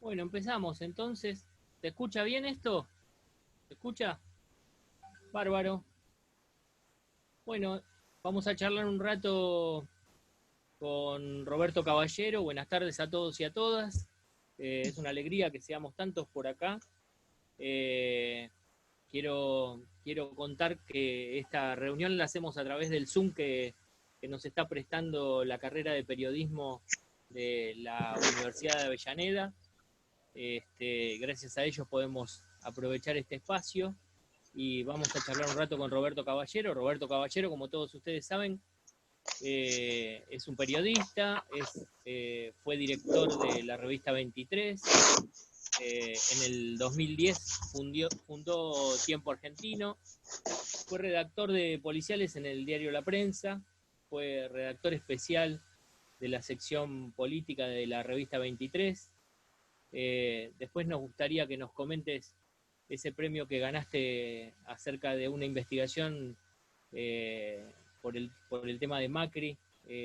Bueno, empezamos entonces. ¿Te escucha bien esto? ¿Te escucha? Bárbaro. Bueno, vamos a charlar un rato con Roberto Caballero. Buenas tardes a todos y a todas. Es una alegría que seamos tantos por acá. Quiero contar que esta reunión la hacemos a través del Zoom que nos está prestando la carrera de periodismo de la Universidad de Avellaneda. Gracias a ellos podemos aprovechar este espacio y vamos a charlar un rato con Roberto Caballero. Roberto Caballero, como todos ustedes saben, es un periodista, fue director de la revista 23, en el 2010 fundó Tiempo Argentino, fue redactor de policiales en el diario La Prensa, fue redactor especial de la sección política de la revista 23. Después nos gustaría que nos comentes ese premio que ganaste acerca de una investigación por el tema de Macri,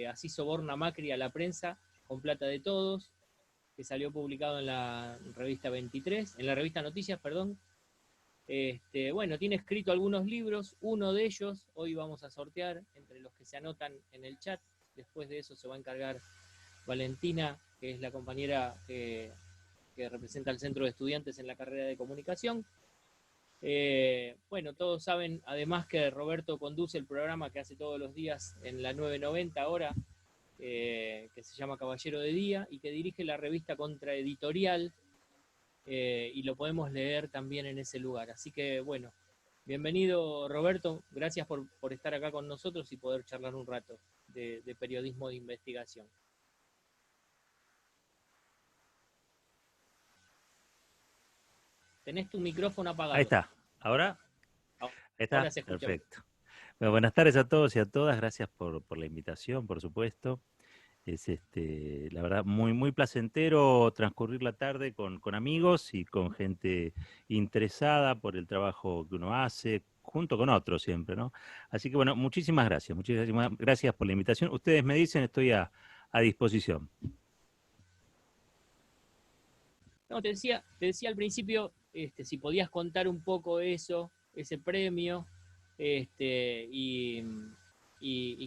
así soborna Macri a la prensa con plata de todos, que salió publicado en la revista 23, en la revista Noticias, perdón. Bueno, tiene escrito algunos libros, uno de ellos hoy vamos a sortear entre los que se anotan en el chat. Después de eso se va a encargar Valentina, que es la compañera que representa al Centro de Estudiantes en la carrera de Comunicación. Bueno, todos saben además que Roberto conduce el programa que hace todos los días en la 990 ahora, que se llama Caballero de Día, y que dirige la revista Contraeditorial, y lo podemos leer también en ese lugar. Así que, bueno, bienvenido Roberto, gracias por estar acá con nosotros y poder charlar un rato de periodismo de investigación. Tenés tu micrófono apagado. Ahí está. ¿Ahora? Ahora está. se escucha. Perfecto. Bueno, buenas tardes a todos y a todas. Gracias por la invitación, por supuesto. Es la verdad muy placentero transcurrir la tarde con amigos y con gente interesada por el trabajo que uno hace, junto con otros siempre, ¿no? Así que bueno, muchísimas gracias por la invitación. Ustedes me dicen, estoy a disposición. No, te decía al principio, si podías contar un poco eso, ese premio, y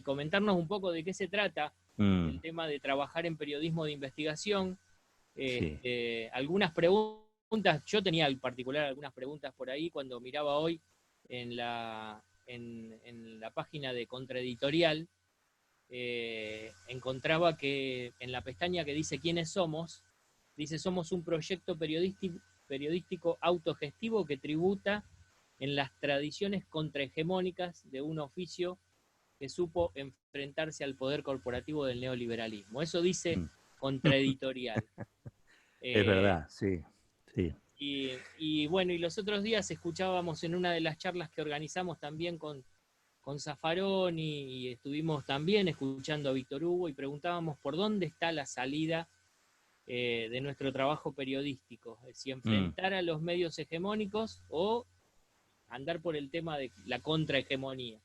comentarnos un poco de qué se trata el tema de trabajar en periodismo de investigación. Sí. Algunas preguntas, yo tenía en particular algunas preguntas por ahí cuando miraba hoy en la página de Contraeditorial, encontraba que en la pestaña que dice ¿Quiénes somos? Dice, somos un proyecto periodístico autogestivo que tributa en las tradiciones contrahegemónicas de un oficio que supo enfrentarse al poder corporativo del neoliberalismo. Eso dice Contraeditorial. Es verdad, sí. Y bueno, y los otros días escuchábamos en una de las charlas que organizamos también con Zaffarón y estuvimos también escuchando a Víctor Hugo y preguntábamos por dónde está la salida de nuestro trabajo periodístico, si enfrentar a los medios hegemónicos o andar por el tema de la contrahegemonía.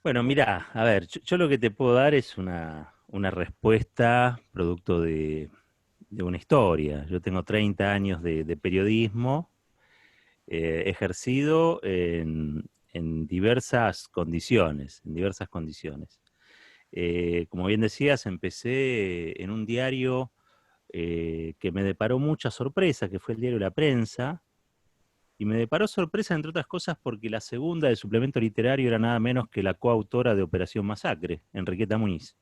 Bueno, mirá, a ver, yo lo que te puedo dar es una respuesta producto de una historia. Yo tengo 30 años de periodismo ejercido en diversas condiciones, como bien decías, empecé en un diario que me deparó mucha sorpresa, que fue el diario La Prensa, y me deparó sorpresa, entre otras cosas, porque la segunda del suplemento literario era nada menos que la coautora de Operación Masacre, Enriqueta Muniz.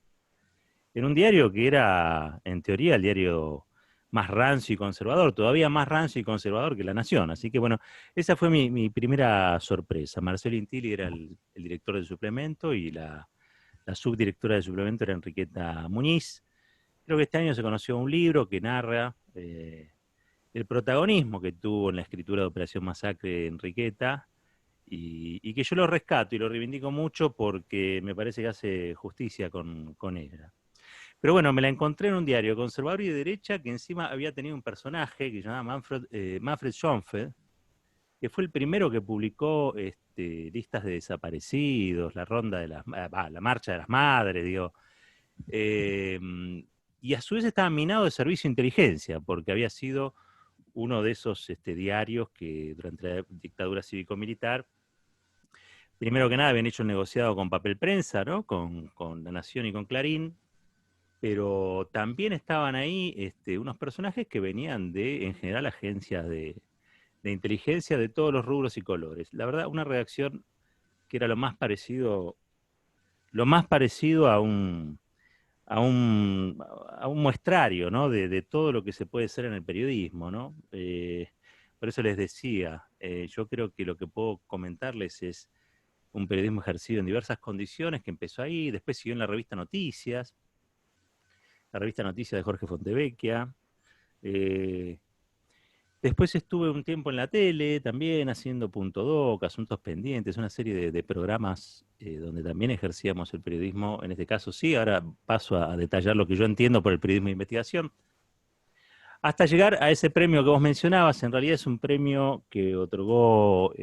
En un diario que era, en teoría, el diario más rancio y conservador, todavía más rancio y conservador que La Nación. Así que, bueno, esa fue mi primera sorpresa. Marcelo Intilli era el director del suplemento y la subdirectora del suplemento era Enriqueta Muniz. Creo que este año se conoció un libro que narra el protagonismo que tuvo en la escritura de Operación Masacre Enriqueta, y que yo lo rescato y lo reivindico mucho porque me parece que hace justicia con ella. Pero bueno, me la encontré en un diario conservador y de derecha que encima había tenido un personaje que se llamaba Manfred Schoenfeld, que fue el primero que publicó listas de desaparecidos, la ronda de la marcha de las madres, digo. y a su vez estaba minado de servicio de inteligencia, porque había sido uno de esos diarios que durante la dictadura cívico-militar, primero que nada, habían hecho un negociado con Papel Prensa, ¿no? Con La Nación y con Clarín, pero también estaban ahí unos personajes que venían de, en general, agencias de inteligencia de todos los rubros y colores. La verdad, una redacción que era lo más parecido a un muestrario, ¿no? De todo lo que se puede ser en el periodismo, ¿no? Por eso les decía, yo creo que lo que puedo comentarles es un periodismo ejercido en diversas condiciones, que empezó ahí, después siguió en la revista Noticias de Jorge Fontevecchia. Después estuve un tiempo en la tele también haciendo Punto Doc, Asuntos Pendientes, una serie de programas donde también ejercíamos el periodismo, en este caso sí, ahora paso a detallar lo que yo entiendo por el periodismo de investigación, hasta llegar a ese premio que vos mencionabas. En realidad es un premio que otorgó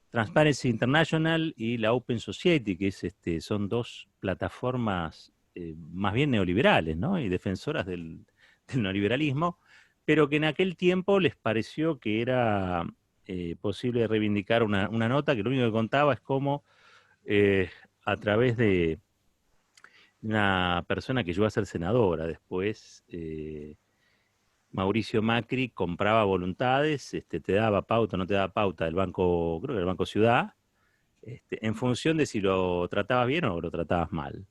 Transparency International y la Open Society, que son dos plataformas más bien neoliberales, ¿no? Y defensoras del neoliberalismo, pero que en aquel tiempo les pareció que era posible reivindicar una nota que lo único que contaba es cómo a través de una persona que llegó a ser senadora después, Mauricio Macri compraba voluntades, te daba pauta, no te daba pauta del banco, creo que era el Banco Ciudad, en función de si lo tratabas bien o lo tratabas mal.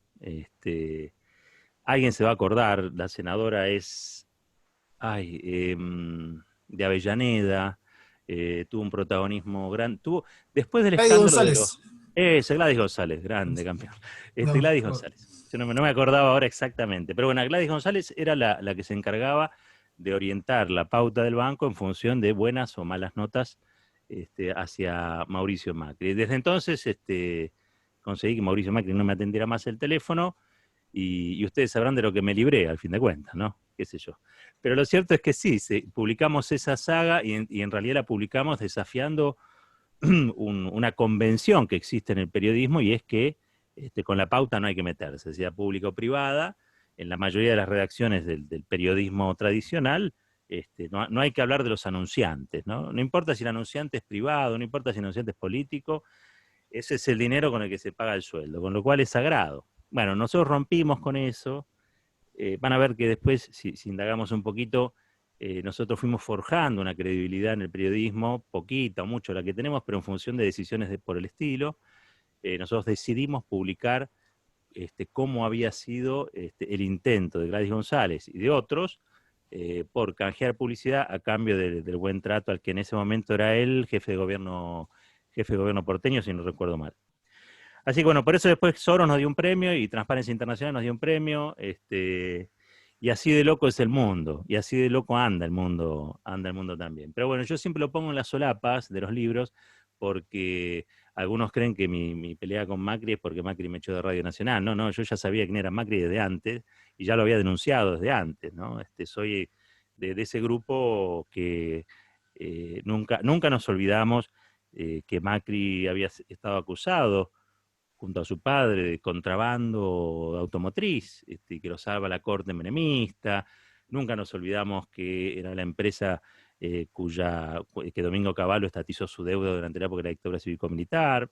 Alguien se va a acordar, la senadora es de Avellaneda, tuvo un protagonismo grande, después del Gladys escándalo de los... González. Gladys González, grande campeón. No, Gladys no. González. Yo no me acordaba ahora exactamente, pero bueno, Gladys González era la que se encargaba de orientar la pauta del banco en función de buenas o malas notas hacia Mauricio Macri. Desde entonces conseguí que Mauricio Macri no me atendiera más el teléfono y ustedes sabrán de lo que me libré, al fin de cuentas, ¿no? Qué sé yo. Pero lo cierto es que sí, publicamos esa saga y en realidad la publicamos desafiando una convención que existe en el periodismo, y es que con la pauta no hay que meterse, sea pública o privada. En la mayoría de las redacciones del periodismo tradicional, no hay que hablar de los anunciantes, ¿no? No importa si el anunciante es privado, no importa si el anunciante es político, ese es el dinero con el que se paga el sueldo, con lo cual es sagrado. Bueno, nosotros rompimos con eso. Van a ver que después, si indagamos un poquito, nosotros fuimos forjando una credibilidad en el periodismo, poquita o mucho la que tenemos, pero en función de decisiones por el estilo. Nosotros decidimos publicar cómo había sido el intento de Gladys González y de otros por canjear publicidad a cambio del buen trato al que en ese momento era él, jefe de gobierno porteño, si no recuerdo mal. Así que bueno, por eso después Soros nos dio un premio y Transparencia Internacional nos dio un premio, y así de loco es el mundo, y así de loco anda el mundo también. Pero bueno, yo siempre lo pongo en las solapas de los libros, porque algunos creen que mi pelea con Macri es porque Macri me echó de Radio Nacional. No, yo ya sabía quién era Macri desde antes, y ya lo había denunciado desde antes, ¿no? Soy de ese grupo que nunca nos olvidamos que Macri había estado acusado junto a su padre de contrabando automotriz, que lo salva la corte menemista. Nunca nos olvidamos que era la empresa que Domingo Cavallo estatizó su deuda durante la época de la dictadura cívico-militar.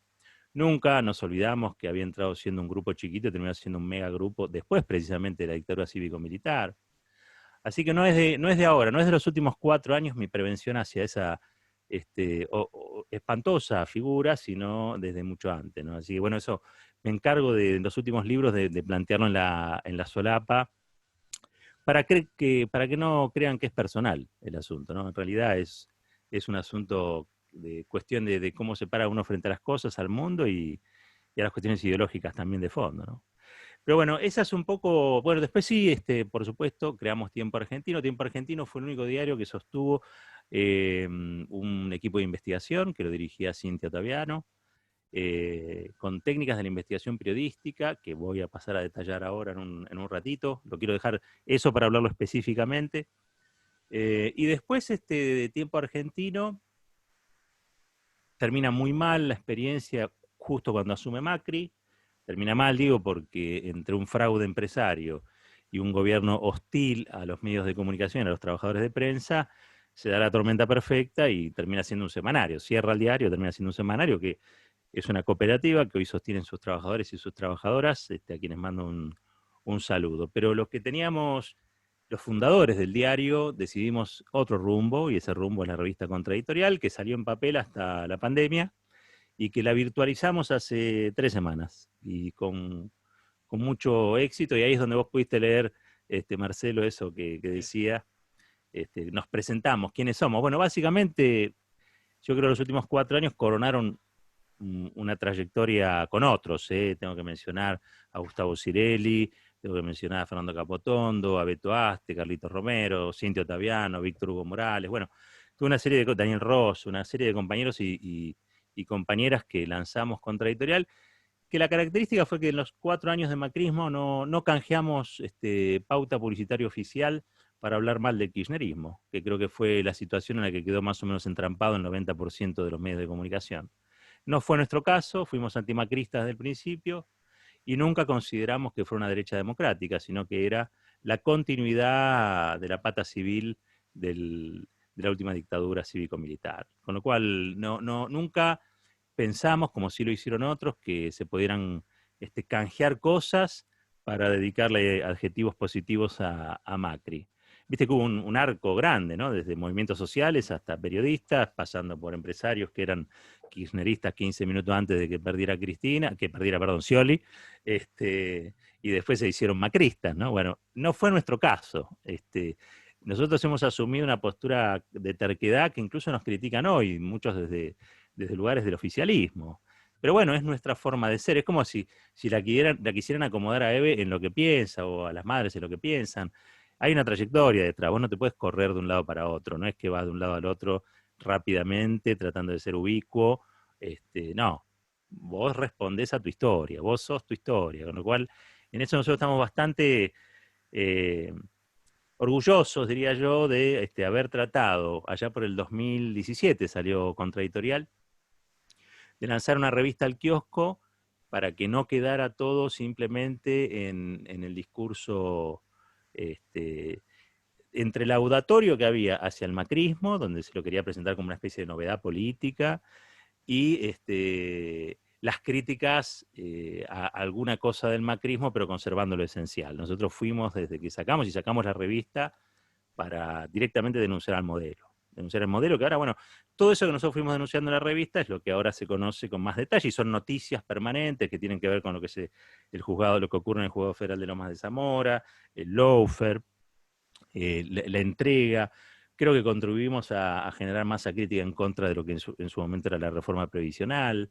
Nunca nos olvidamos que había entrado siendo un grupo chiquito y terminó siendo un megagrupo después precisamente de la dictadura cívico-militar. Así que no es de ahora, no es de los últimos 4 años mi prevención hacia esa espantosa figura, sino desde mucho antes, ¿no? Así que bueno, eso me encargo en los últimos libros de plantearlo en la solapa, para que no crean que es personal el asunto, ¿no? En realidad es un asunto de cuestión de cómo se para uno frente a las cosas, al mundo y a las cuestiones ideológicas también de fondo, ¿no? Pero bueno, esa es un poco, bueno, después sí, por supuesto, creamos Tiempo Argentino. Tiempo Argentino fue el único diario que sostuvo un equipo de investigación que lo dirigía Cintia Ottaviano, con técnicas de la investigación periodística, que voy a pasar a detallar ahora en un ratito. Lo quiero dejar eso para hablarlo específicamente. Y después de Tiempo Argentino, termina muy mal la experiencia justo cuando asume Macri. Termina mal, digo, porque entre un fraude empresario y un gobierno hostil a los medios de comunicación, a los trabajadores de prensa, se da la tormenta perfecta y termina siendo un semanario. Cierra el diario, termina siendo un semanario que es una cooperativa que hoy sostienen sus trabajadores y sus trabajadoras, a quienes mando un saludo. Pero los que teníamos, los fundadores del diario, decidimos otro rumbo, y ese rumbo es la revista Contraeditorial, que salió en papel hasta la pandemia, y que la virtualizamos hace 3 semanas, y con mucho éxito, y ahí es donde vos pudiste leer, Marcelo, eso que decía, nos presentamos, quiénes somos. Bueno, básicamente, yo creo que los últimos 4 años coronaron una trayectoria con otros. Tengo que mencionar a Gustavo Cirelli, tengo que mencionar a Fernando Capotondo, a Beto Aste, Carlitos Romero, Cintia Ottaviano, Víctor Hugo Morales, bueno, tuve una serie de, Daniel Ross, una serie de compañeros y compañeras que lanzamos Contraeditorial, que la característica fue que en los 4 años de macrismo no canjeamos pauta publicitaria oficial para hablar mal del kirchnerismo, que creo que fue la situación en la que quedó más o menos entrampado el 90% de los medios de comunicación. No fue nuestro caso, fuimos antimacristas desde el principio y nunca consideramos que fuera una derecha democrática, sino que era la continuidad de la pata civil de la última dictadura cívico-militar. Con lo cual, nunca pensamos, como sí lo hicieron otros, que se pudieran canjear cosas para dedicarle adjetivos positivos a Macri. Viste que hubo un arco grande, ¿no? Desde movimientos sociales hasta periodistas, pasando por empresarios que eran kirchneristas 15 minutos antes de que perdiera Scioli, y después se hicieron macristas, ¿no? Bueno, no fue nuestro caso. Nosotros hemos asumido una postura de terquedad que incluso nos critican hoy, muchos desde lugares del oficialismo. Pero bueno, es nuestra forma de ser. Es como si la quisieran acomodar a Eve en lo que piensa, o a las madres en lo que piensan. Hay una trayectoria detrás, vos no te puedes correr de un lado para otro, no es que vas de un lado al otro rápidamente tratando de ser ubicuo, no, vos respondés a tu historia, vos sos tu historia, con lo cual en eso nosotros estamos bastante orgullosos, diría yo, de haber tratado, allá por el 2017 salió Contraeditorial, de lanzar una revista al kiosco para que no quedara todo simplemente en el discurso entre el laudatorio que había hacia el macrismo, donde se lo quería presentar como una especie de novedad política, y las críticas a alguna cosa del macrismo, pero conservando lo esencial. Nosotros fuimos desde que sacamos la revista para directamente denunciar al modelo. Denunciar el modelo, que ahora, bueno, todo eso que nosotros fuimos denunciando en la revista es lo que ahora se conoce con más detalle, y son noticias permanentes que tienen que ver con lo que es el juzgado, lo que ocurre en el Juzgado Federal de Lomas de Zamora, el lawfare, la entrega. Creo que contribuimos a generar masa crítica en contra de lo que en su momento era la reforma previsional.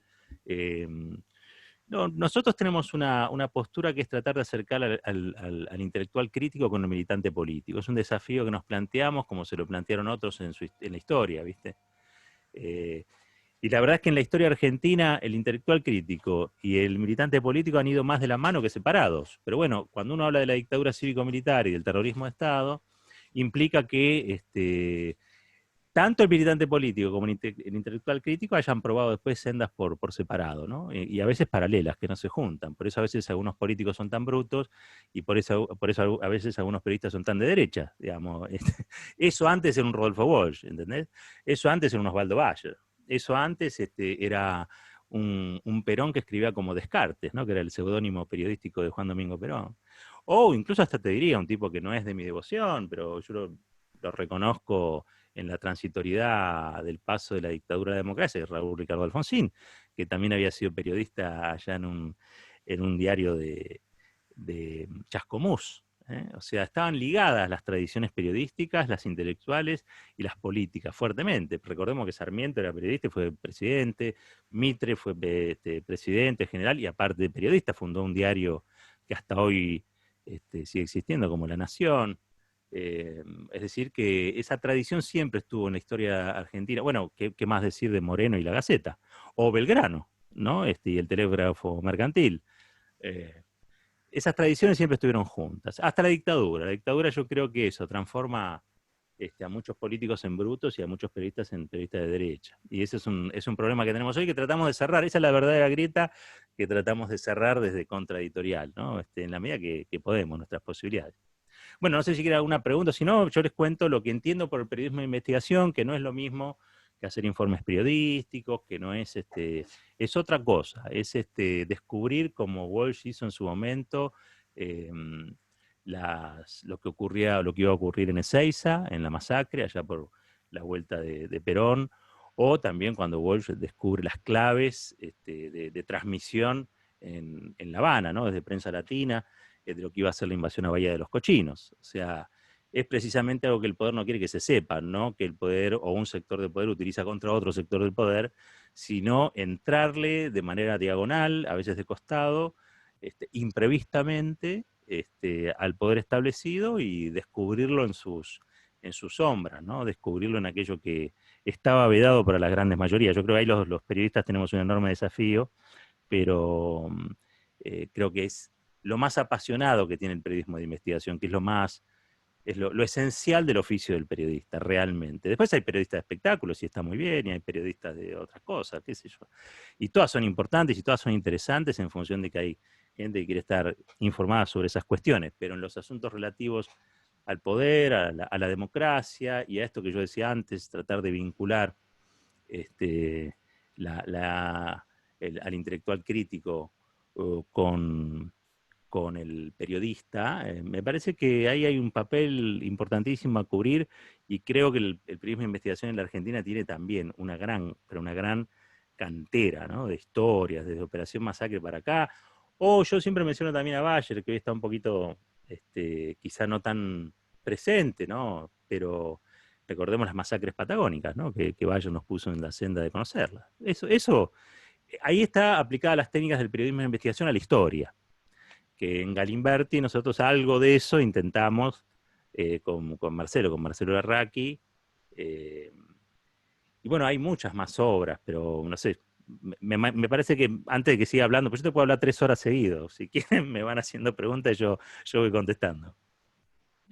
Nosotros tenemos una postura que es tratar de acercar al intelectual crítico con el militante político. Es un desafío que nos planteamos como se lo plantearon otros en la historia, ¿viste? Y la verdad es que en la historia argentina el intelectual crítico y el militante político han ido más de la mano que separados. Pero bueno, cuando uno habla de la dictadura cívico-militar y del terrorismo de Estado, implica que tanto el militante político como el intelectual crítico hayan probado después sendas por separado, ¿no? Y a veces paralelas, que no se juntan. Por eso a veces algunos políticos son tan brutos y por eso a veces algunos periodistas son tan de derecha, digamos. Eso antes era un Rodolfo Walsh, ¿entendés? Eso antes era un Osvaldo Bayer. Eso antes era un Perón que escribía como Descartes, ¿no? Que era el seudónimo periodístico de Juan Domingo Perón. O incluso hasta te diría, un tipo que no es de mi devoción, pero yo lo reconozco en la transitoriedad del paso de la dictadura a la democracia, Raúl Ricardo Alfonsín, que también había sido periodista allá en un diario de Chascomús. O sea, estaban ligadas las tradiciones periodísticas, las intelectuales y las políticas fuertemente. Recordemos que Sarmiento era periodista y fue presidente, Mitre fue presidente general y aparte de periodista fundó un diario que hasta hoy sigue existiendo como La Nación. Es decir, que esa tradición siempre estuvo en la historia argentina. Bueno, ¿qué más decir de Moreno y La Gaceta? O Belgrano, ¿no? Y el telégrafo mercantil. Esas tradiciones siempre estuvieron juntas, hasta la dictadura. La dictadura, yo creo que eso transforma a muchos políticos en brutos y a muchos periodistas en periodistas de derecha. Y ese es un problema que tenemos hoy que tratamos de cerrar. Esa es la verdadera grieta que tratamos de cerrar desde Contraeditorial, ¿no? En la medida que podemos, nuestras posibilidades. Bueno, no sé si quiere alguna pregunta, si no, yo les cuento lo que entiendo por el periodismo de investigación, que no es lo mismo que hacer informes periodísticos, que no es es otra cosa, es descubrir, como Walsh hizo en su momento, eh, lo que ocurría, lo que iba a ocurrir en Ezeiza, en la masacre, allá por la vuelta de Perón, o también cuando Walsh descubre las claves de transmisión en La Habana, ¿no? Desde Prensa Latina, de lo que iba a ser la invasión a Bahía de los Cochinos. O sea, es precisamente algo que el poder no quiere que se sepa, ¿no? Que el poder o un sector del poder utiliza contra otro sector del poder, sino entrarle de manera diagonal, a veces de costado, imprevistamente, al poder establecido y descubrirlo en sus sombras, ¿no? Descubrirlo en aquello que estaba vedado para las grandes mayorías. Yo creo que ahí los periodistas tenemos un enorme desafío, pero creo que es lo más apasionado que tiene el periodismo de investigación, que es lo esencial del oficio del periodista, realmente. Después hay periodistas de espectáculos, y está muy bien, y hay periodistas de otras cosas, qué sé yo. Y todas son importantes y todas son interesantes en función de que hay gente que quiere estar informada sobre esas cuestiones, pero en los asuntos relativos al poder, a la democracia y a esto que yo decía antes, tratar de vincular este, al intelectual crítico con el periodista, me parece que ahí hay un papel importantísimo a cubrir y creo que el periodismo de investigación en la Argentina tiene también pero una gran cantera, ¿no? De historias, desde Operación Masacre para acá. O yo siempre menciono también a Bayer, que hoy está un poquito, quizá no tan presente, ¿no? Pero recordemos las masacres patagónicas, ¿no? Que Bayer nos puso en la senda de conocerlas. Ahí está aplicada las técnicas del periodismo de investigación a la historia, que en Galimberti nosotros algo de eso intentamos con Marcelo Larraqui, y bueno, hay muchas más obras, pero no sé, me parece que antes de que siga hablando, pues yo te puedo hablar 3 horas seguidos, si quieren me van haciendo preguntas y yo voy contestando.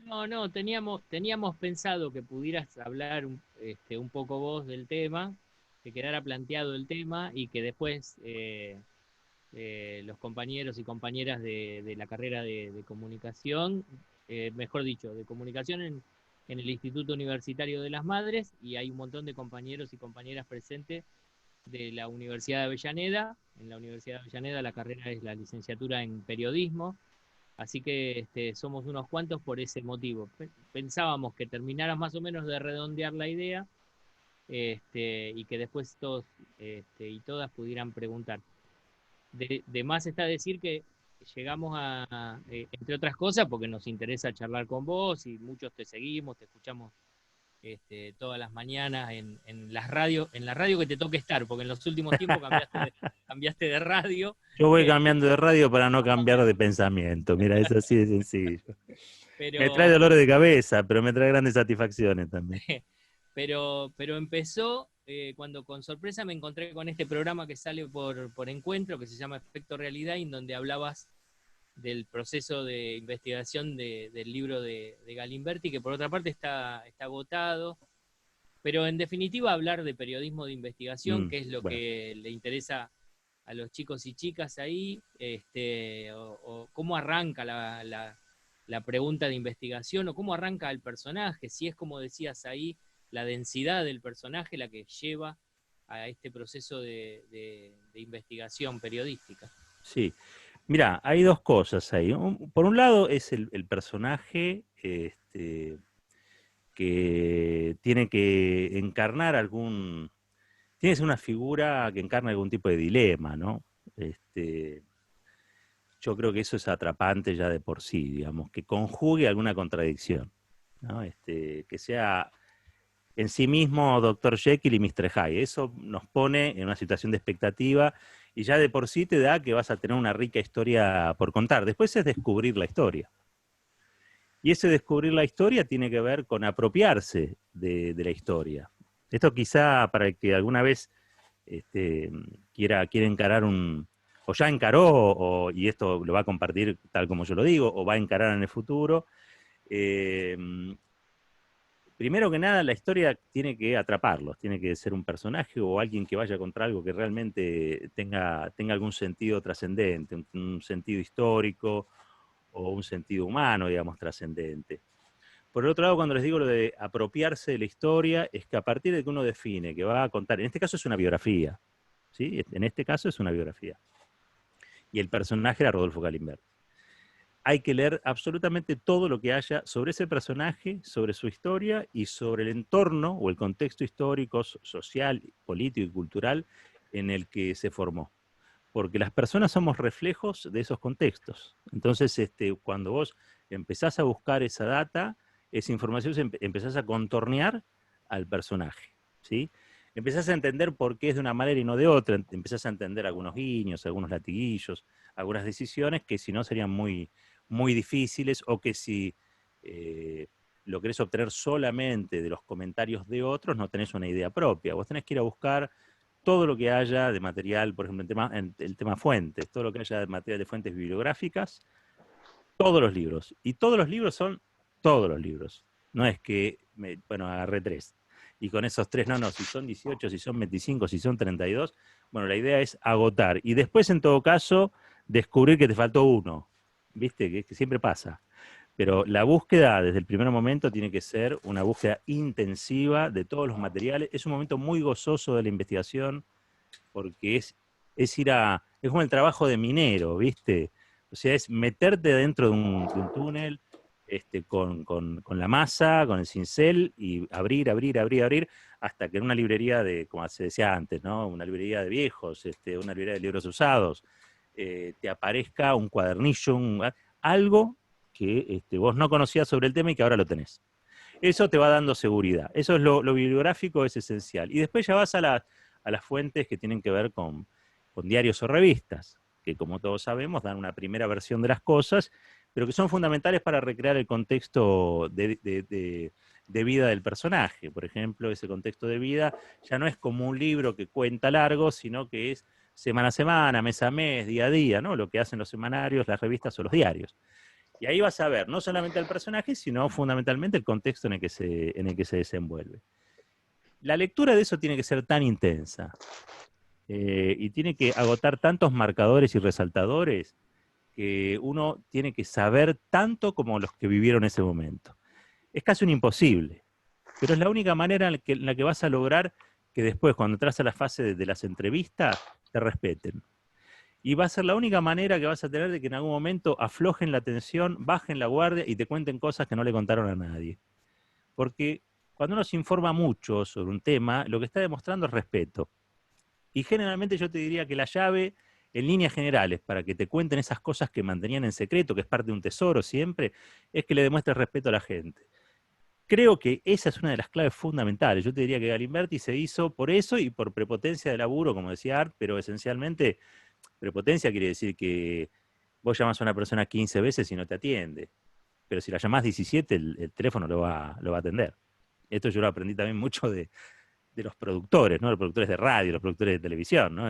No, teníamos pensado que pudieras hablar un poco vos del tema, que quedara planteado el tema y que después los compañeros y compañeras de la carrera de comunicación, mejor dicho, de comunicación en el Instituto Universitario de las Madres, y hay un montón de compañeros y compañeras presentes de la Universidad de Avellaneda. En la Universidad de Avellaneda la carrera es la licenciatura en periodismo, así que somos unos cuantos por ese motivo. Pensábamos que terminaras más o menos de redondear la idea, y que después todos y todas pudieran preguntar. De más está decir que llegamos entre otras cosas, porque nos interesa charlar con vos y muchos te seguimos, te escuchamos todas las mañanas en la radio que te toque estar, porque en los últimos tiempos cambiaste de radio. Yo voy cambiando de radio para no cambiar de pensamiento, mira, es así de sencillo. Me trae Pero, dolores de cabeza, pero me trae grandes satisfacciones también. pero empezó cuando con sorpresa me encontré con este programa que sale por Encuentro, que se llama Efecto Realidad, en donde hablabas del proceso de investigación del libro de Galimberti, que por otra parte está agotado, pero en definitiva hablar de periodismo de investigación, que es lo Bueno. que le interesa a los chicos y chicas ahí, o cómo arranca la pregunta de investigación, o cómo arranca el personaje, si es como decías ahí, la densidad del personaje la que lleva a este proceso de investigación periodística. Sí, mira, hay dos cosas ahí. Por un lado es el personaje que tiene que encarnar tiene que ser una figura que encarna algún tipo de dilema, ¿no? Yo creo que eso es atrapante ya de por sí, digamos, que conjugue alguna contradicción, ¿no? Que sea en sí mismo Dr. Jekyll y Mr. Hyde. Eso nos pone en una situación de expectativa y ya de por sí te da que vas a tener una rica historia por contar. Después es descubrir la historia. Y ese descubrir la historia tiene que ver con apropiarse de la historia. Esto quizá para el que alguna vez quiera encarar o ya encaró, y esto lo va a compartir tal como yo lo digo, o va a encarar en el futuro. Primero que nada, la historia tiene que atraparlos, tiene que ser un personaje o alguien que vaya contra algo que realmente tenga algún sentido trascendente, un sentido histórico o un sentido humano, digamos, trascendente. Por el otro lado, cuando les digo lo de apropiarse de la historia, es que a partir de que uno define que va a contar, en este caso es una biografía, ¿sí? En este caso es una biografía. Y el personaje era Rodolfo Galimberti. Hay que leer absolutamente todo lo que haya sobre ese personaje, sobre su historia y sobre el entorno o el contexto histórico, social, político y cultural en el que se formó. Porque las personas somos reflejos de esos contextos. Entonces, cuando vos empezás a buscar esa data, esa información, empezás a contornear al personaje, ¿sí? Empezás a entender por qué es de una manera y no de otra, empezás a entender algunos guiños, algunos latiguillos, algunas decisiones que si no serían muy, muy difíciles, o que si lo querés obtener solamente de los comentarios de otros, no tenés una idea propia. Vos tenés que ir a buscar todo lo que haya de material, por ejemplo, el tema fuentes, todo lo que haya de material de fuentes bibliográficas, todos los libros. Y todos los libros son todos los libros. No es que, bueno, agarré 3. Y con esos 3, no, si son 18, si son 25, si son 32, bueno, la idea es agotar. Y después, en todo caso, descubrir que te faltó uno. ¿Viste? Que siempre pasa. Pero la búsqueda desde el primer momento tiene que ser una búsqueda intensiva de todos los materiales. Es un momento muy gozoso de la investigación porque es como el trabajo de minero, ¿viste? O sea, es meterte dentro de un túnel con la masa, con el cincel y abrir, hasta que en una librería como se decía antes, ¿no? Una librería de viejos, una librería de libros usados, te aparezca un cuadernillo, algo que vos no conocías sobre el tema y que ahora lo tenés. Eso te va dando seguridad. Eso es lo bibliográfico, es esencial. Y después ya vas a las fuentes que tienen que ver con diarios o revistas, que como todos sabemos dan una primera versión de las cosas, pero que son fundamentales para recrear el contexto de vida del personaje. Por ejemplo, ese contexto de vida ya no es como un libro que cuenta largo, sino que es semana a semana, mes a mes, día a día, ¿no? Lo que hacen los semanarios, las revistas o los diarios. Y ahí vas a ver no solamente al personaje, sino fundamentalmente el contexto en el que se desenvuelve. La lectura de eso tiene que ser tan intensa y tiene que agotar tantos marcadores y resaltadores que uno tiene que saber tanto como los que vivieron ese momento. Es casi un imposible, pero es la única manera en la que vas a lograr que después, cuando entras a la fase de las entrevistas, te respeten. Y va a ser la única manera que vas a tener de que en algún momento aflojen la tensión, bajen la guardia y te cuenten cosas que no le contaron a nadie. Porque cuando uno se informa mucho sobre un tema, lo que está demostrando es respeto. Y generalmente yo te diría que la llave, en líneas generales, para que te cuenten esas cosas que mantenían en secreto, que es parte de un tesoro siempre, es que le demuestres respeto a la gente. Creo que esa es una de las claves fundamentales. Yo te diría que Galimberti se hizo por eso y por prepotencia de laburo, como decía Art, pero esencialmente prepotencia quiere decir que vos llamás a una persona 15 veces y no te atiende. Pero si la llamás 17, el teléfono lo va a atender. Esto yo lo aprendí también mucho de los productores, ¿no? Los productores de radio, los productores de televisión, ¿no?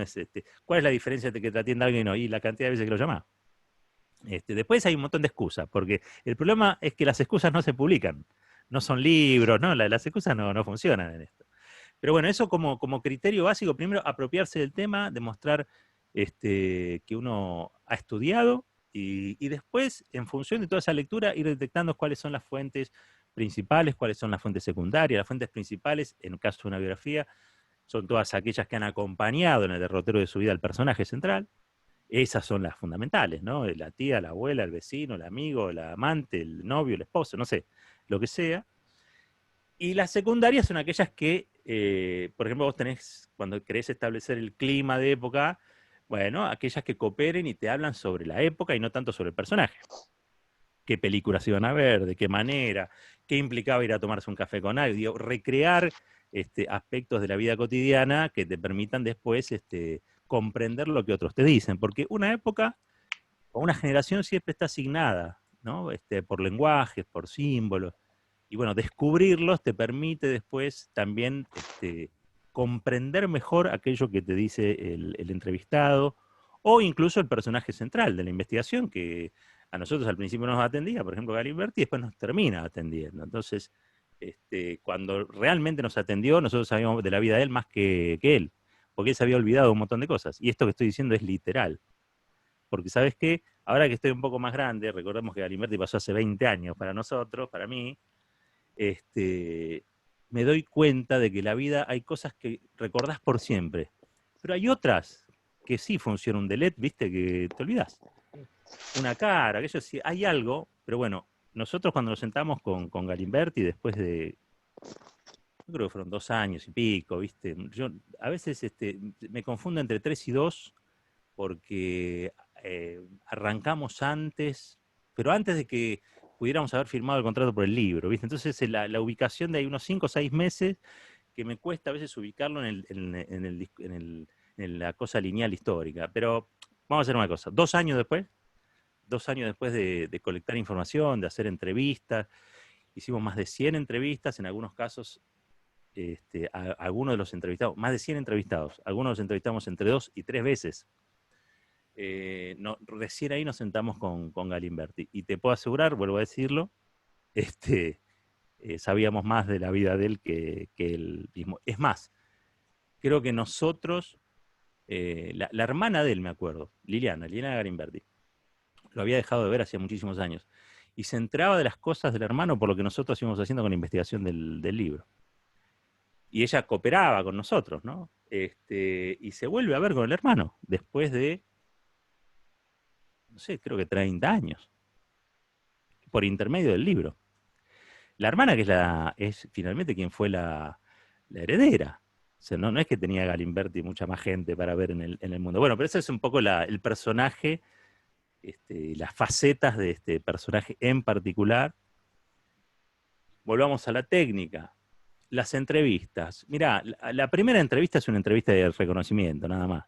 ¿Cuál es la diferencia entre que te atienda alguien y la cantidad de veces que lo llamás? Después hay un montón de excusas, porque el problema es que las excusas no se publican, no son libros, ¿no? Las excusas no funcionan en esto. Pero bueno, eso como criterio básico, primero apropiarse del tema, demostrar que uno ha estudiado y después, en función de toda esa lectura, ir detectando cuáles son las fuentes principales, cuáles son las fuentes secundarias. Las fuentes principales, en el caso de una biografía, son todas aquellas que han acompañado en el derrotero de su vida al personaje central. Esas son las fundamentales, ¿no? La tía, la abuela, el vecino, el amigo, el amante, el novio, el esposo, no sé, lo que sea. Y las secundarias son aquellas que, por ejemplo, vos tenés, cuando querés establecer el clima de época, bueno, aquellas que cooperen y te hablan sobre la época y no tanto sobre el personaje. ¿Qué películas iban a ver? ¿De qué manera? ¿Qué implicaba ir a tomarse un café con alguien? Digo, recrear aspectos de la vida cotidiana que te permitan después comprender lo que otros te dicen. Porque una época o una generación siempre está asignada, ¿no? Por lenguajes, por símbolos. Y bueno, descubrirlos te permite después también comprender mejor aquello que te dice el entrevistado o incluso el personaje central de la investigación, que a nosotros al principio nos atendía, por ejemplo, Galimberti, y después nos termina atendiendo. Entonces, cuando realmente nos atendió, nosotros sabíamos de la vida de él más que él, porque él se había olvidado un montón de cosas. Y esto que estoy diciendo es literal. Porque, ¿sabes qué? Ahora que estoy un poco más grande, recordemos que Galimberti pasó hace 20 años para nosotros, para mí, me doy cuenta de que la vida hay cosas que recordás por siempre, pero hay otras que sí funciona un delete, viste, que te olvidás. Una cara, aquello sí, hay algo, pero bueno, nosotros cuando nos sentamos con Galimberti, después de, yo creo que fueron 2 años y pico, viste, yo a veces me confundo entre 3 y 2, porque arrancamos antes, pero antes de que pudiéramos haber firmado el contrato por el libro, ¿viste? Entonces la ubicación de ahí unos 5 o 6 meses que me cuesta a veces ubicarlo en la cosa lineal histórica. Pero vamos a hacer una cosa, 2 años después de colectar información, de hacer entrevistas, hicimos más de 100 entrevistas, en algunos casos algunos de los entrevistados, más de 100 entrevistados, algunos los entrevistamos entre 2 y 3 veces. Recién ahí nos sentamos con Galimberti. Y te puedo asegurar, vuelvo a decirlo, sabíamos más de la vida de él que él mismo. Es más, creo que nosotros, la hermana de él, me acuerdo, Liliana Galimberti, lo había dejado de ver hacía muchísimos años. Y se enteraba de las cosas del hermano por lo que nosotros íbamos haciendo con la investigación del libro. Y ella cooperaba con nosotros, ¿no? Y se vuelve a ver con el hermano después de, no sé, creo que 30 años, por intermedio del libro. La hermana que es finalmente quien fue la heredera. O sea, no es que tenía Galimberti mucha más gente para ver en el mundo. Bueno, pero ese es un poco el personaje, las facetas de este personaje en particular. Volvamos a la técnica. Las entrevistas. Mirá, la primera entrevista es una entrevista de reconocimiento, nada más.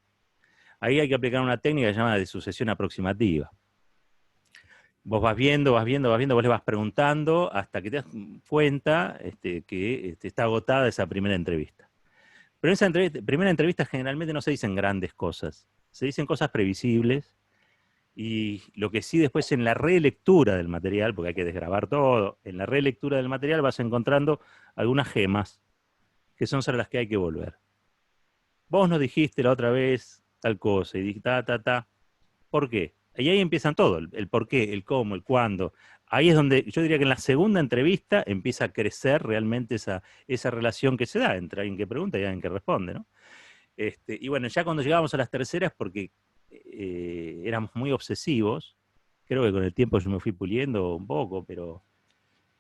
Ahí hay que aplicar una técnica que se llama de sucesión aproximativa. Vos vas viendo, vos le vas preguntando hasta que te das cuenta que está agotada esa primera entrevista. Pero en esa primera entrevista generalmente no se dicen grandes cosas, se dicen cosas previsibles, y lo que sí después en la relectura del material, porque hay que desgrabar todo, en la relectura del material vas encontrando algunas gemas que son sobre las que hay que volver. Vos nos dijiste la otra vez tal cosa, y dijiste ta. ¿Por qué? Y ahí empiezan todo, el por qué, el cómo, el cuándo. Ahí es donde yo diría que en la segunda entrevista empieza a crecer realmente esa relación que se da entre alguien que pregunta y alguien que responde, ¿no? Y bueno, ya cuando llegábamos a las terceras, porque éramos muy obsesivos, creo que con el tiempo yo me fui puliendo un poco, pero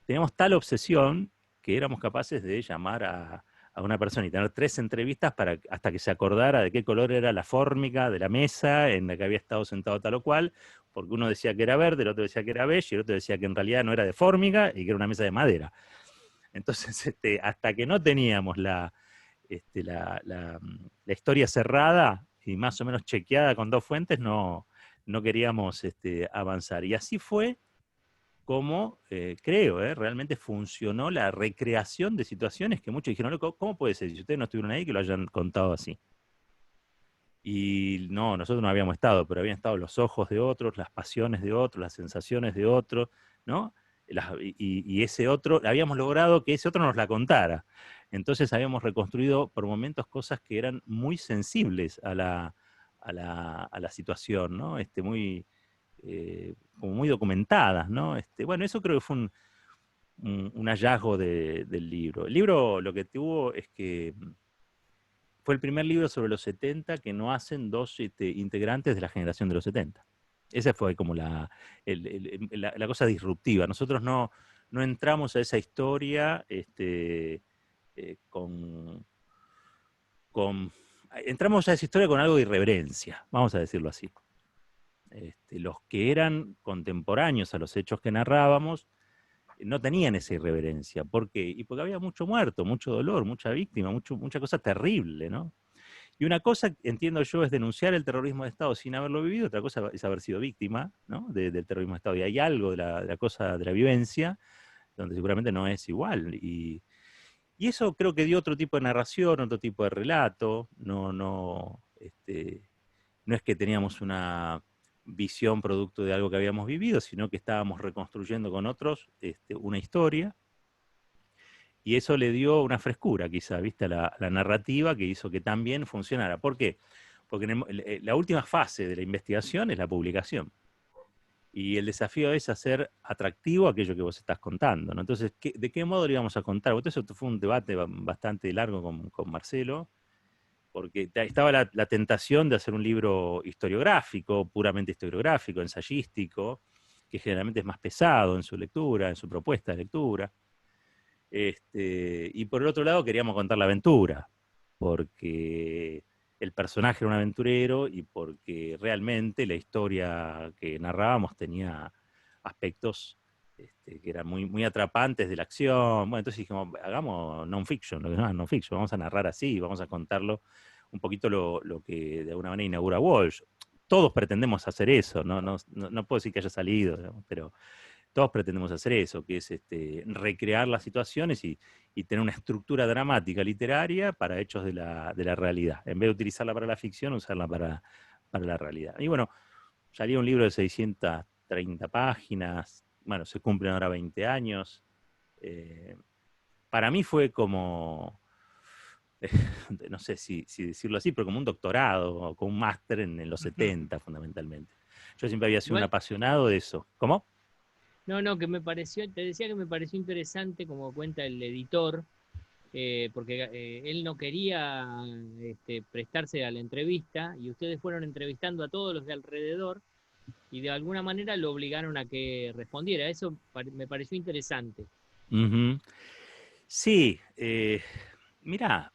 teníamos tal obsesión que éramos capaces de llamar a una persona y tener 3 entrevistas hasta que se acordara de qué color era la fórmica de la mesa en la que había estado sentado tal o cual, porque uno decía que era verde, el otro decía que era beige, y el otro decía que en realidad no era de fórmica y que era una mesa de madera. Entonces, hasta que no teníamos la historia cerrada y más o menos chequeada con 2 fuentes, no queríamos avanzar. Y así fue como, creo, realmente funcionó la recreación de situaciones que muchos dijeron, ¿cómo puede ser? Si ustedes no estuvieron ahí, que lo hayan contado así. Y no, nosotros no habíamos estado, pero habían estado los ojos de otros, las pasiones de otros, las sensaciones de otros, ¿no? Y ese otro, habíamos logrado que ese otro nos la contara. Entonces habíamos reconstruido por momentos cosas que eran muy sensibles a la situación, ¿no? Como muy documentadas, ¿no? Bueno, eso creo que fue un hallazgo del libro. El libro lo que tuvo es que fue el primer libro sobre los 70 que no hacen 2 integrantes de la generación de los 70. Esa fue como la cosa disruptiva. Nosotros no entramos a esa historia entramos a esa historia con algo de irreverencia, vamos a decirlo así. Los que eran contemporáneos a los hechos que narrábamos no tenían esa irreverencia. ¿Por qué? Y porque había mucho muerto, mucho dolor, mucha víctima, mucha cosa terrible, ¿no? Y una cosa, entiendo yo, es denunciar el terrorismo de Estado sin haberlo vivido, otra cosa es haber sido víctima, ¿no? del terrorismo de Estado. Y hay algo de la cosa de la vivencia donde seguramente no es igual. Y eso creo que dio otro tipo de narración, otro tipo de relato. No es que teníamos una visión producto de algo que habíamos vivido, sino que estábamos reconstruyendo con otros una historia, y eso le dio una frescura quizá, ¿viste? La narrativa, que hizo que también funcionara. ¿Por qué? Porque la última fase de la investigación es la publicación. Y el desafío es hacer atractivo aquello que vos estás contando, ¿no? Entonces, ¿de qué modo lo íbamos a contar? Bueno, eso fue un debate bastante largo con Marcelo, porque estaba la tentación de hacer un libro historiográfico, puramente historiográfico, ensayístico, que generalmente es más pesado en su lectura, en su propuesta de lectura. Y por el otro lado queríamos contar la aventura, porque el personaje era un aventurero y porque realmente la historia que narrábamos tenía aspectos que eran muy, muy atrapantes de la acción. Bueno, entonces dijimos, hagamos non-fiction, lo que no es non-fiction, vamos a narrar así, vamos a contarlo un poquito lo que de alguna manera inaugura Walsh. Todos pretendemos hacer eso, no puedo decir que haya salido, digamos, pero todos pretendemos hacer eso, que es recrear las situaciones y tener una estructura dramática literaria para hechos de la realidad. En vez de utilizarla para la ficción, usarla para la realidad. Y bueno, salió un libro de 630 páginas, bueno, se cumplen ahora 20 años. Para mí fue como, no sé si decirlo así, pero como un doctorado o como un máster en los 70 fundamentalmente. Yo siempre había sido un Igual, apasionado de eso. ¿Cómo? no, que me pareció, te decía que me pareció interesante como cuenta el editor, porque él no quería prestarse a la entrevista y ustedes fueron entrevistando a todos los de alrededor y de alguna manera lo obligaron a que respondiera. Eso me pareció interesante. Ujú. Sí, mirá,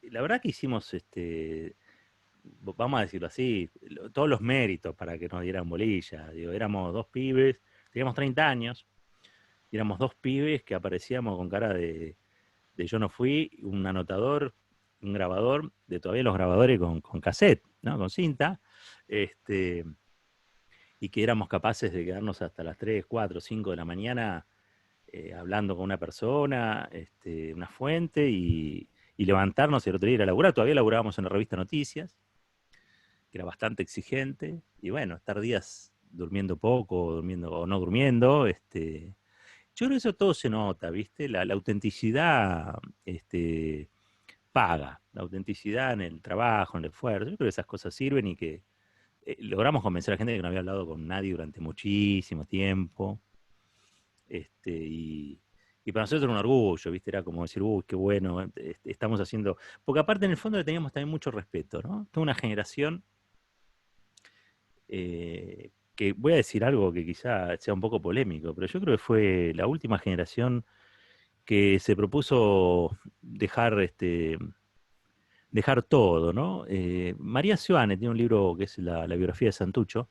la verdad que hicimos, vamos a decirlo así, todos los méritos para que nos dieran bolilla. Digo, éramos dos pibes, teníamos 30 años, y éramos dos pibes que aparecíamos con cara de yo no fui, un anotador, un grabador, de todavía los grabadores con cassette, ¿no? Con cinta, este, y que éramos capaces de quedarnos hasta las 3, 4, 5 de la mañana hablando con una persona, una fuente, y levantarnos y el otro día ir a laburar. Todavía laburábamos en la revista Noticias, que era bastante exigente, y bueno, estar días durmiendo poco, durmiendo o no durmiendo, yo creo que eso todo se nota, ¿viste? La autenticidad paga, la autenticidad en el trabajo, en el esfuerzo. Yo creo que esas cosas sirven y que logramos convencer a la gente de que no había hablado con nadie durante muchísimo tiempo. Y para nosotros era un orgullo, ¿viste? Era como decir, uy, qué bueno, estamos haciendo. Porque aparte en el fondo le teníamos también mucho respeto, ¿no? Toda una generación que voy a decir algo que quizá sea un poco polémico, pero yo creo que fue la última generación que se propuso dejar todo, ¿no? María Sioane tiene un libro que es la biografía de Santucho,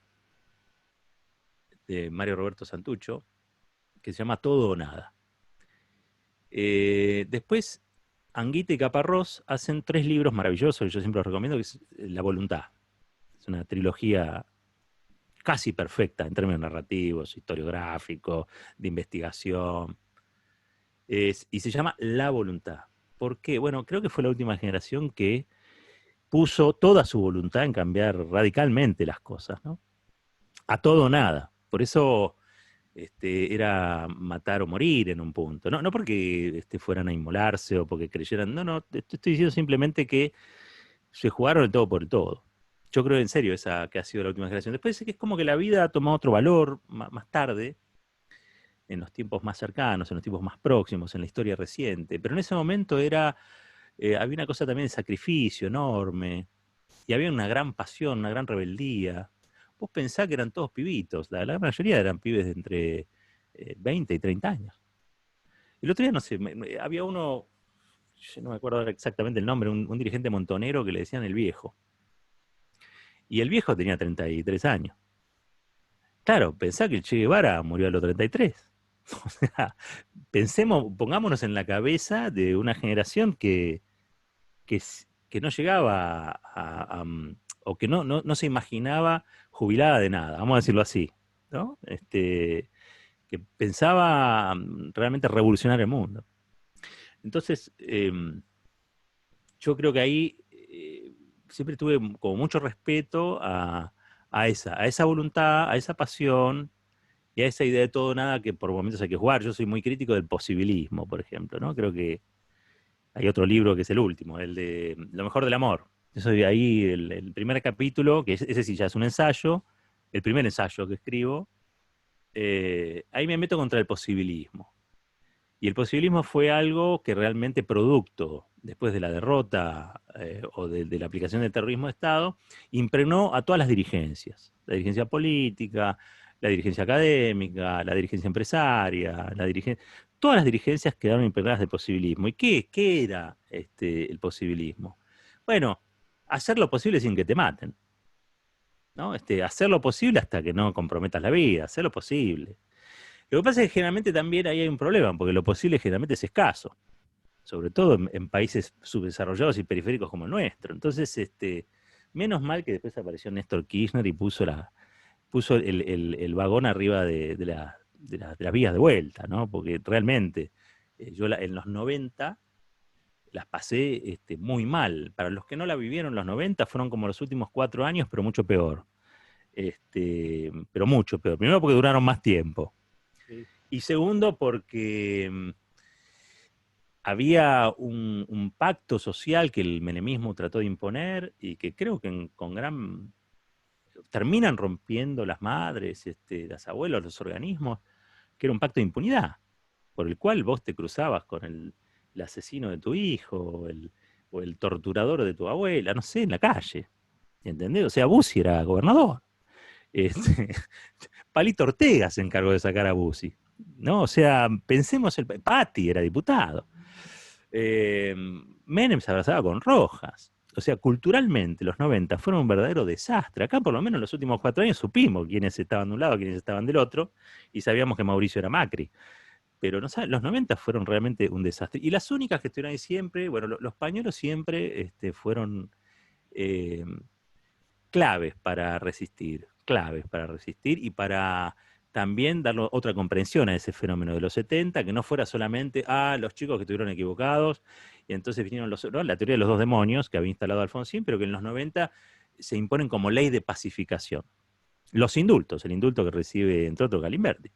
de Mario Roberto Santucho, que se llama Todo o Nada. Después, Anguita y Caparrós hacen 3 libros maravillosos, que yo siempre los recomiendo, que es La Voluntad. Es una trilogía casi perfecta en términos narrativos, historiográficos, de investigación. Y se llama La Voluntad. ¿Por qué? Bueno, creo que fue la última generación que puso toda su voluntad en cambiar radicalmente las cosas, ¿no? A todo o nada. Por eso era matar o morir en un punto. No porque fueran a inmolarse o porque creyeran, no, estoy diciendo simplemente que se jugaron el todo por el todo. Yo creo en serio esa que ha sido la última generación. Después es que es como que la vida ha tomado otro valor más tarde, en los tiempos más cercanos, en los tiempos más próximos, en la historia reciente. Pero en ese momento había una cosa también de sacrificio enorme, y había una gran pasión, una gran rebeldía. Vos pensás que eran todos pibitos, la gran mayoría eran pibes de entre 20 y 30 años. El otro día, no sé, había uno, yo no me acuerdo ahora exactamente el nombre, un dirigente montonero que le decían el viejo. Y el viejo tenía 33 años. Claro, pensá que el Che Guevara murió a los 33. O sea, pongámonos en la cabeza de una generación que no llegaba o que no se imaginaba jubilada de nada, vamos a decirlo así, ¿no? Que pensaba realmente revolucionar el mundo. Entonces, yo creo que ahí siempre tuve como mucho respeto a esa voluntad, a esa pasión y a esa idea de todo o nada que por momentos hay que jugar. Yo soy muy crítico del posibilismo, por ejemplo, ¿no? Creo que hay otro libro que es el último, el de Lo mejor del amor. Eso de ahí, el primer capítulo, que ese sí ya es un ensayo, el primer ensayo que escribo, ahí me meto contra el posibilismo. Y el posibilismo fue algo que realmente producto, después de la derrota o de la aplicación del terrorismo de Estado, impregnó a todas las dirigencias. La dirigencia política, la dirigencia académica, la dirigencia empresaria, todas las dirigencias quedaron impregnadas de posibilismo. ¿Y qué era el posibilismo? Bueno, hacer lo posible sin que te maten, ¿no? Hacer lo posible hasta que no comprometas la vida, hacer lo posible. Lo que pasa es que generalmente también ahí hay un problema, porque lo posible generalmente es escaso, sobre todo en países subdesarrollados y periféricos como el nuestro. Entonces, menos mal que después apareció Néstor Kirchner y puso el vagón arriba de las vías de vuelta, ¿no? Porque realmente yo en los 90 las pasé muy mal. Para los que no la vivieron, los 90 fueron como los últimos 4 años, pero mucho peor. Pero mucho peor. Primero porque duraron más tiempo. Sí. Y segundo porque había un pacto social que el menemismo trató de imponer y que creo que terminan rompiendo las madres, las abuelas, los organismos, que era un pacto de impunidad, por el cual vos te cruzabas con el asesino de tu hijo o el torturador de tu abuela, no sé, en la calle. ¿Entendés? O sea, Bussi era gobernador. Palito Ortega se encargó de sacar a Bussi, ¿no? O sea, pensemos, Patti era diputado. Menem se abrazaba con Rojas. O sea, culturalmente los 90 fueron un verdadero desastre. Acá por lo menos en los últimos 4 años supimos quiénes estaban de un lado, quiénes estaban del otro, y sabíamos que Mauricio era Macri. Pero no, los 90 fueron realmente un desastre. Y las únicas que estuvieron ahí siempre, bueno, los pañuelos siempre fueron eh, claves para resistir y para también dar otra comprensión a ese fenómeno de los 70, que no fuera solamente, los chicos que estuvieron equivocados, y entonces vinieron ¿no? La teoría de los dos demonios que había instalado Alfonsín, pero que en los 90 se imponen como ley de pacificación. Los indultos, el indulto que recibe, entre otros, Galimberti.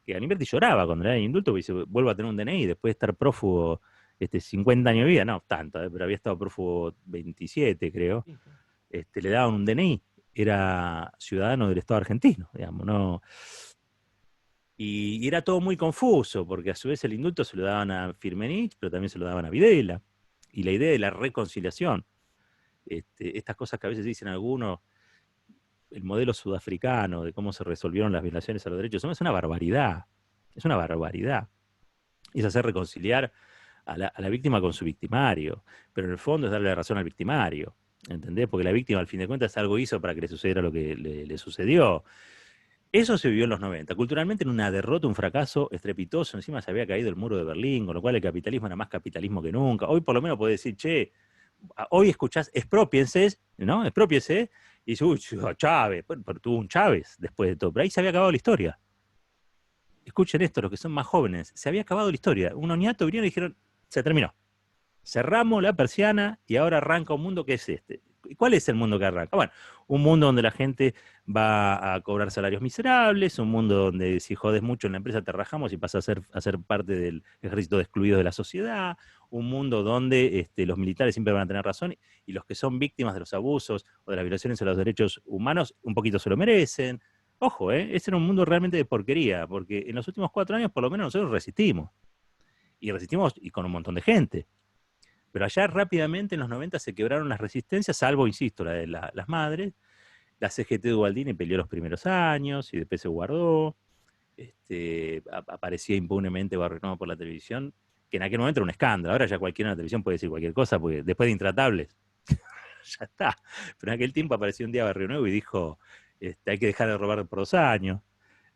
Que Galimberti lloraba cuando le dan el indulto, porque dice, vuelvo a tener un DNI, después de estar prófugo 50 años de vida, no tanto, pero había estado prófugo 27, creo. Le daban un DNI, era ciudadano del Estado argentino, digamos, ¿no? Y era todo muy confuso, porque a su vez el indulto se lo daban a Firmenich, pero también se lo daban a Videla. Y la idea de la reconciliación, estas cosas que a veces dicen algunos, el modelo sudafricano de cómo se resolvieron las violaciones a los derechos humanos, es una barbaridad. Es una barbaridad. Es hacer reconciliar a la víctima con su victimario, pero en el fondo es darle la razón al victimario. ¿Entendés? Porque la víctima, al fin de cuentas, algo hizo para que le sucediera lo que le sucedió. Eso se vivió en los 90. Culturalmente, en una derrota, un fracaso estrepitoso. Encima se había caído el muro de Berlín, con lo cual el capitalismo era más capitalismo que nunca. Hoy, por lo menos, podés decir, che, hoy escuchás, expropiense, ¿no? Expropiense, y dice, uy, Chávez, pero tuvo un Chávez después de todo. Pero ahí se había acabado la historia. Escuchen esto, los que son más jóvenes, se había acabado la historia. Un oniato vinieron y dijeron, se terminó. Cerramos la persiana y ahora arranca un mundo que es este. ¿Y cuál es el mundo que arranca? Bueno, un mundo donde la gente va a cobrar salarios miserables, un mundo donde si jodes mucho en la empresa te rajamos y pasas a ser parte del ejército de excluidos de la sociedad, un mundo donde los militares siempre van a tener razón y los que son víctimas de los abusos o de las violaciones a los derechos humanos un poquito se lo merecen. Ojo, ese era un mundo realmente de porquería, porque en los últimos 4 años por lo menos nosotros resistimos. Y resistimos y con un montón de gente. Pero allá rápidamente en los 90 se quebraron las resistencias, salvo, insisto, la de las madres. La CGT de Ubaldini peleó los primeros años y después se guardó. Aparecía impunemente Barrio Nuevo por la televisión, que en aquel momento era un escándalo. Ahora ya cualquiera en la televisión puede decir cualquier cosa, porque después de Intratables, ya está. Pero en aquel tiempo apareció un día Barrio Nuevo y dijo, hay que dejar de robar por 2 años.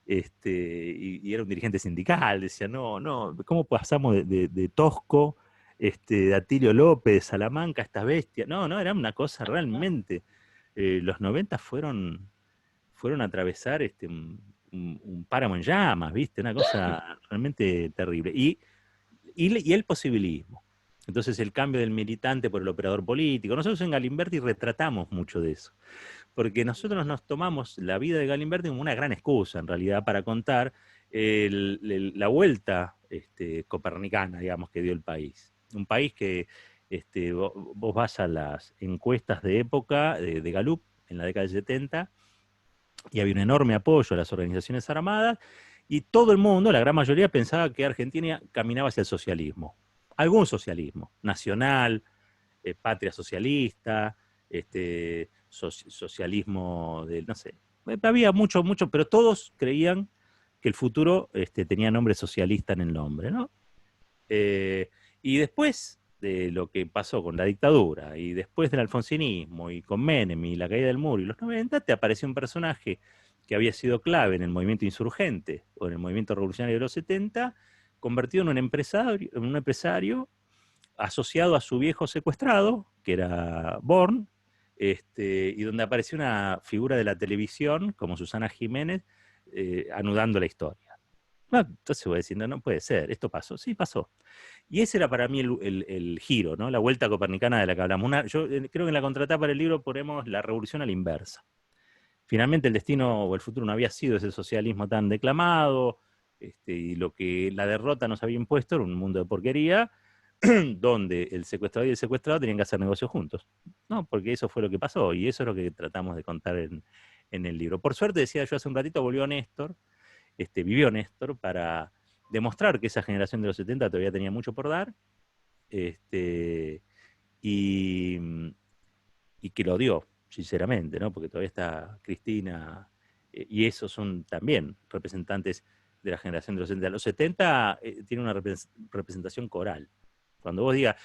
Y era un dirigente sindical, decía, no, ¿cómo pasamos de Tosco, de Atilio López, Salamanca, esta bestia? No, era una cosa realmente. Los 90 fueron a atravesar un páramo en llamas, ¿viste? Una cosa realmente terrible. Y el posibilismo. Entonces el cambio del militante por el operador político. Nosotros en Galimberti retratamos mucho de eso. Porque nosotros nos tomamos la vida de Galimberti como una gran excusa, en realidad, para contar la vuelta copernicana, digamos, que dio el país. Un país que vos vas a las encuestas de época de Gallup en la década del 70 y había un enorme apoyo a las organizaciones armadas, y todo el mundo, la gran mayoría, pensaba que Argentina caminaba hacia el socialismo. Algún socialismo, nacional, patria socialista, socialismo del, no sé, había mucho, mucho, pero todos creían que el futuro tenía nombre socialista en el nombre, ¿no? Y después de lo que pasó con la dictadura, y después del alfonsinismo, y con Menem, y la caída del muro, y los 90, te apareció un personaje que había sido clave en el movimiento insurgente, o en el movimiento revolucionario de los 70, convertido en un empresario asociado a su viejo secuestrado, que era Born, y donde apareció una figura de la televisión, como Susana Jiménez, anudando la historia. No, entonces voy diciendo, no puede ser, esto pasó, sí pasó. Y ese era para mí el giro, ¿no? La vuelta copernicana de la que hablamos. Yo creo que en la contratapa del libro ponemos la revolución a la inversa. Finalmente el destino o el futuro no había sido ese socialismo tan declamado, y lo que la derrota nos había impuesto era un mundo de porquería, donde el secuestrador y el secuestrado tenían que hacer negocios juntos, ¿no? Porque eso fue lo que pasó, y eso es lo que tratamos de contar en el libro. Por suerte, decía yo hace un ratito, volvió Néstor, vivió Néstor para demostrar que esa generación de los 70 todavía tenía mucho por dar, y, y que lo dio, sinceramente, ¿no? Porque todavía está Cristina, y esos son también representantes de la generación de los 70. Los 70 tiene una representación coral. Cuando vos digas,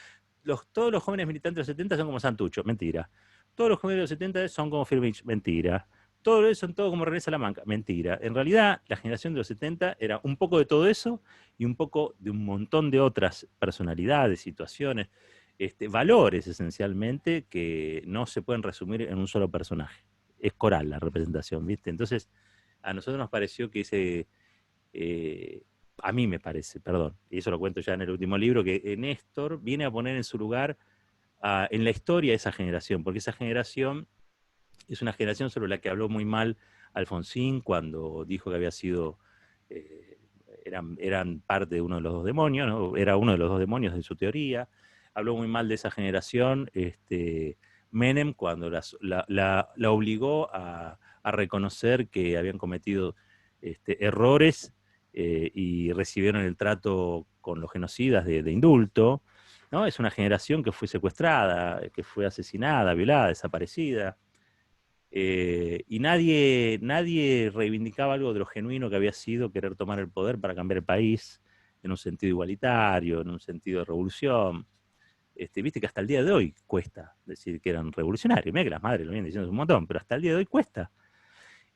todos los jóvenes militantes de los 70 son como Santucho, mentira. Todos los jóvenes de los 70 son como Firmich, mentira. Todos son todos como René Salamanca, mentira. En realidad, la generación de los 70 era un poco de todo eso y un poco de un montón de otras personalidades, situaciones, valores esencialmente que no se pueden resumir en un solo personaje. Es coral la representación, ¿viste? Entonces, a nosotros nos pareció que a mí me parece, perdón, y eso lo cuento ya en el último libro, que Néstor viene a poner en su lugar en la historia esa generación, porque esa generación es una generación sobre la que habló muy mal Alfonsín cuando dijo que había sido, eran parte de uno de los dos demonios, ¿no? Era uno de los dos demonios de su teoría. Habló muy mal de esa generación Menem cuando la obligó a reconocer que habían cometido errores, y recibieron el trato con los genocidas de indulto, ¿no? Es una generación que fue secuestrada, que fue asesinada, violada, desaparecida. Y nadie reivindicaba algo de lo genuino que había sido querer tomar el poder para cambiar el país en un sentido igualitario, en un sentido de revolución. Viste que hasta el día de hoy cuesta decir que eran revolucionarios. Mira que las madres lo vienen diciendo un montón, pero hasta el día de hoy cuesta.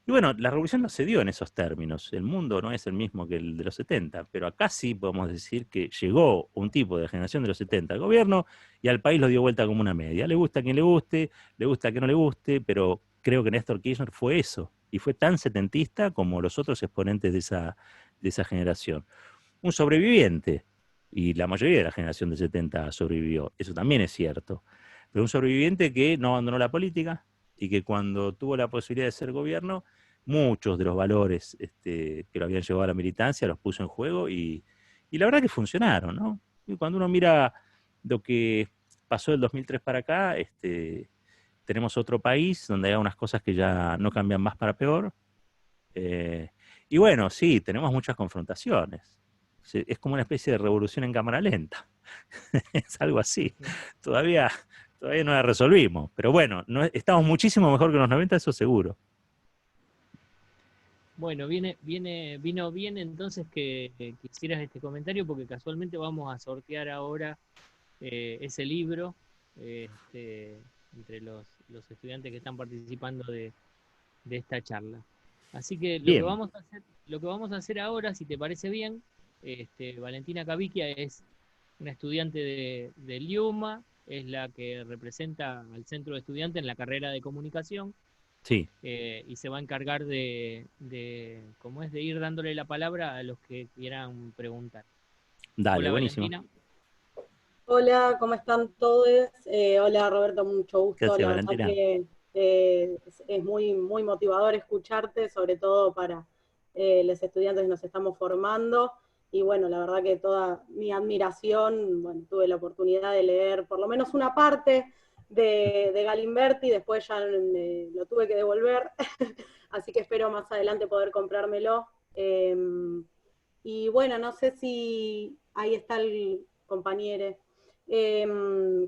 Y bueno, la revolución no se dio en esos términos. El mundo no es el mismo que el de los 70, pero acá sí podemos decir que llegó un tipo de la generación de los 70 al gobierno y al país lo dio vuelta como una media. Le gusta a quien le gusta a quien no le guste, pero creo que Néstor Kirchner fue eso, y fue tan setentista como los otros exponentes de esa generación. Un sobreviviente, y la mayoría de la generación de 70 sobrevivió, eso también es cierto, pero un sobreviviente que no abandonó la política y que cuando tuvo la posibilidad de ser gobierno, muchos de los valores que lo habían llevado a la militancia los puso en juego, y la verdad que funcionaron, ¿no? Y cuando uno mira lo que pasó del 2003 para acá, tenemos otro país donde hay unas cosas que ya no cambian más para peor. Y bueno, sí, tenemos muchas confrontaciones. Es como una especie de revolución en cámara lenta. Es algo así. Todavía no la resolvimos. Pero bueno, estamos muchísimo mejor que los 90, eso seguro. Bueno, vino bien entonces que hicieras este comentario, porque casualmente vamos a sortear ahora ese libro entre los estudiantes que están participando de esta charla. Así que Bien. lo que vamos a hacer ahora, si te parece bien, Valentina Cavicchia es una estudiante del IUMA, es la que representa al centro de estudiantes en la carrera de comunicación. Sí. Y se va a encargar ¿cómo es? De ir dándole la palabra a los que quieran preguntar. Dale, Hola, buenísimo. Valentina. Hola, ¿cómo están todos? Hola Roberto, mucho ¿Qué gusto. haces, La verdad Valentina? que es muy, muy motivador escucharte, sobre todo para los estudiantes que nos estamos formando. Y bueno, la verdad que toda mi admiración, bueno, tuve la oportunidad de leer por lo menos una parte de Galimberti, después ya lo tuve que devolver. así que espero más adelante poder comprármelo. Y bueno, no sé si ahí está el compañero.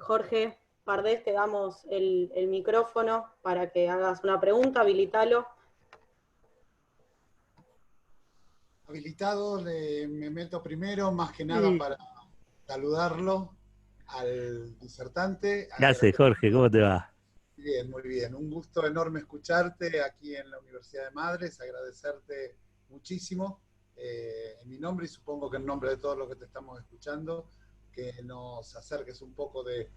Jorge Pardés, te damos el micrófono para que hagas una pregunta, habilitalo. Habilitado, me meto primero, más que nada para saludarlo al disertante. ¿Qué haces, Jorge? ¿Cómo te va? Bien, muy bien. Un gusto enorme escucharte aquí en la Universidad de Madres, agradecerte muchísimo en mi nombre y supongo que en nombre de todos los que te estamos escuchando, que nos acerques un poco de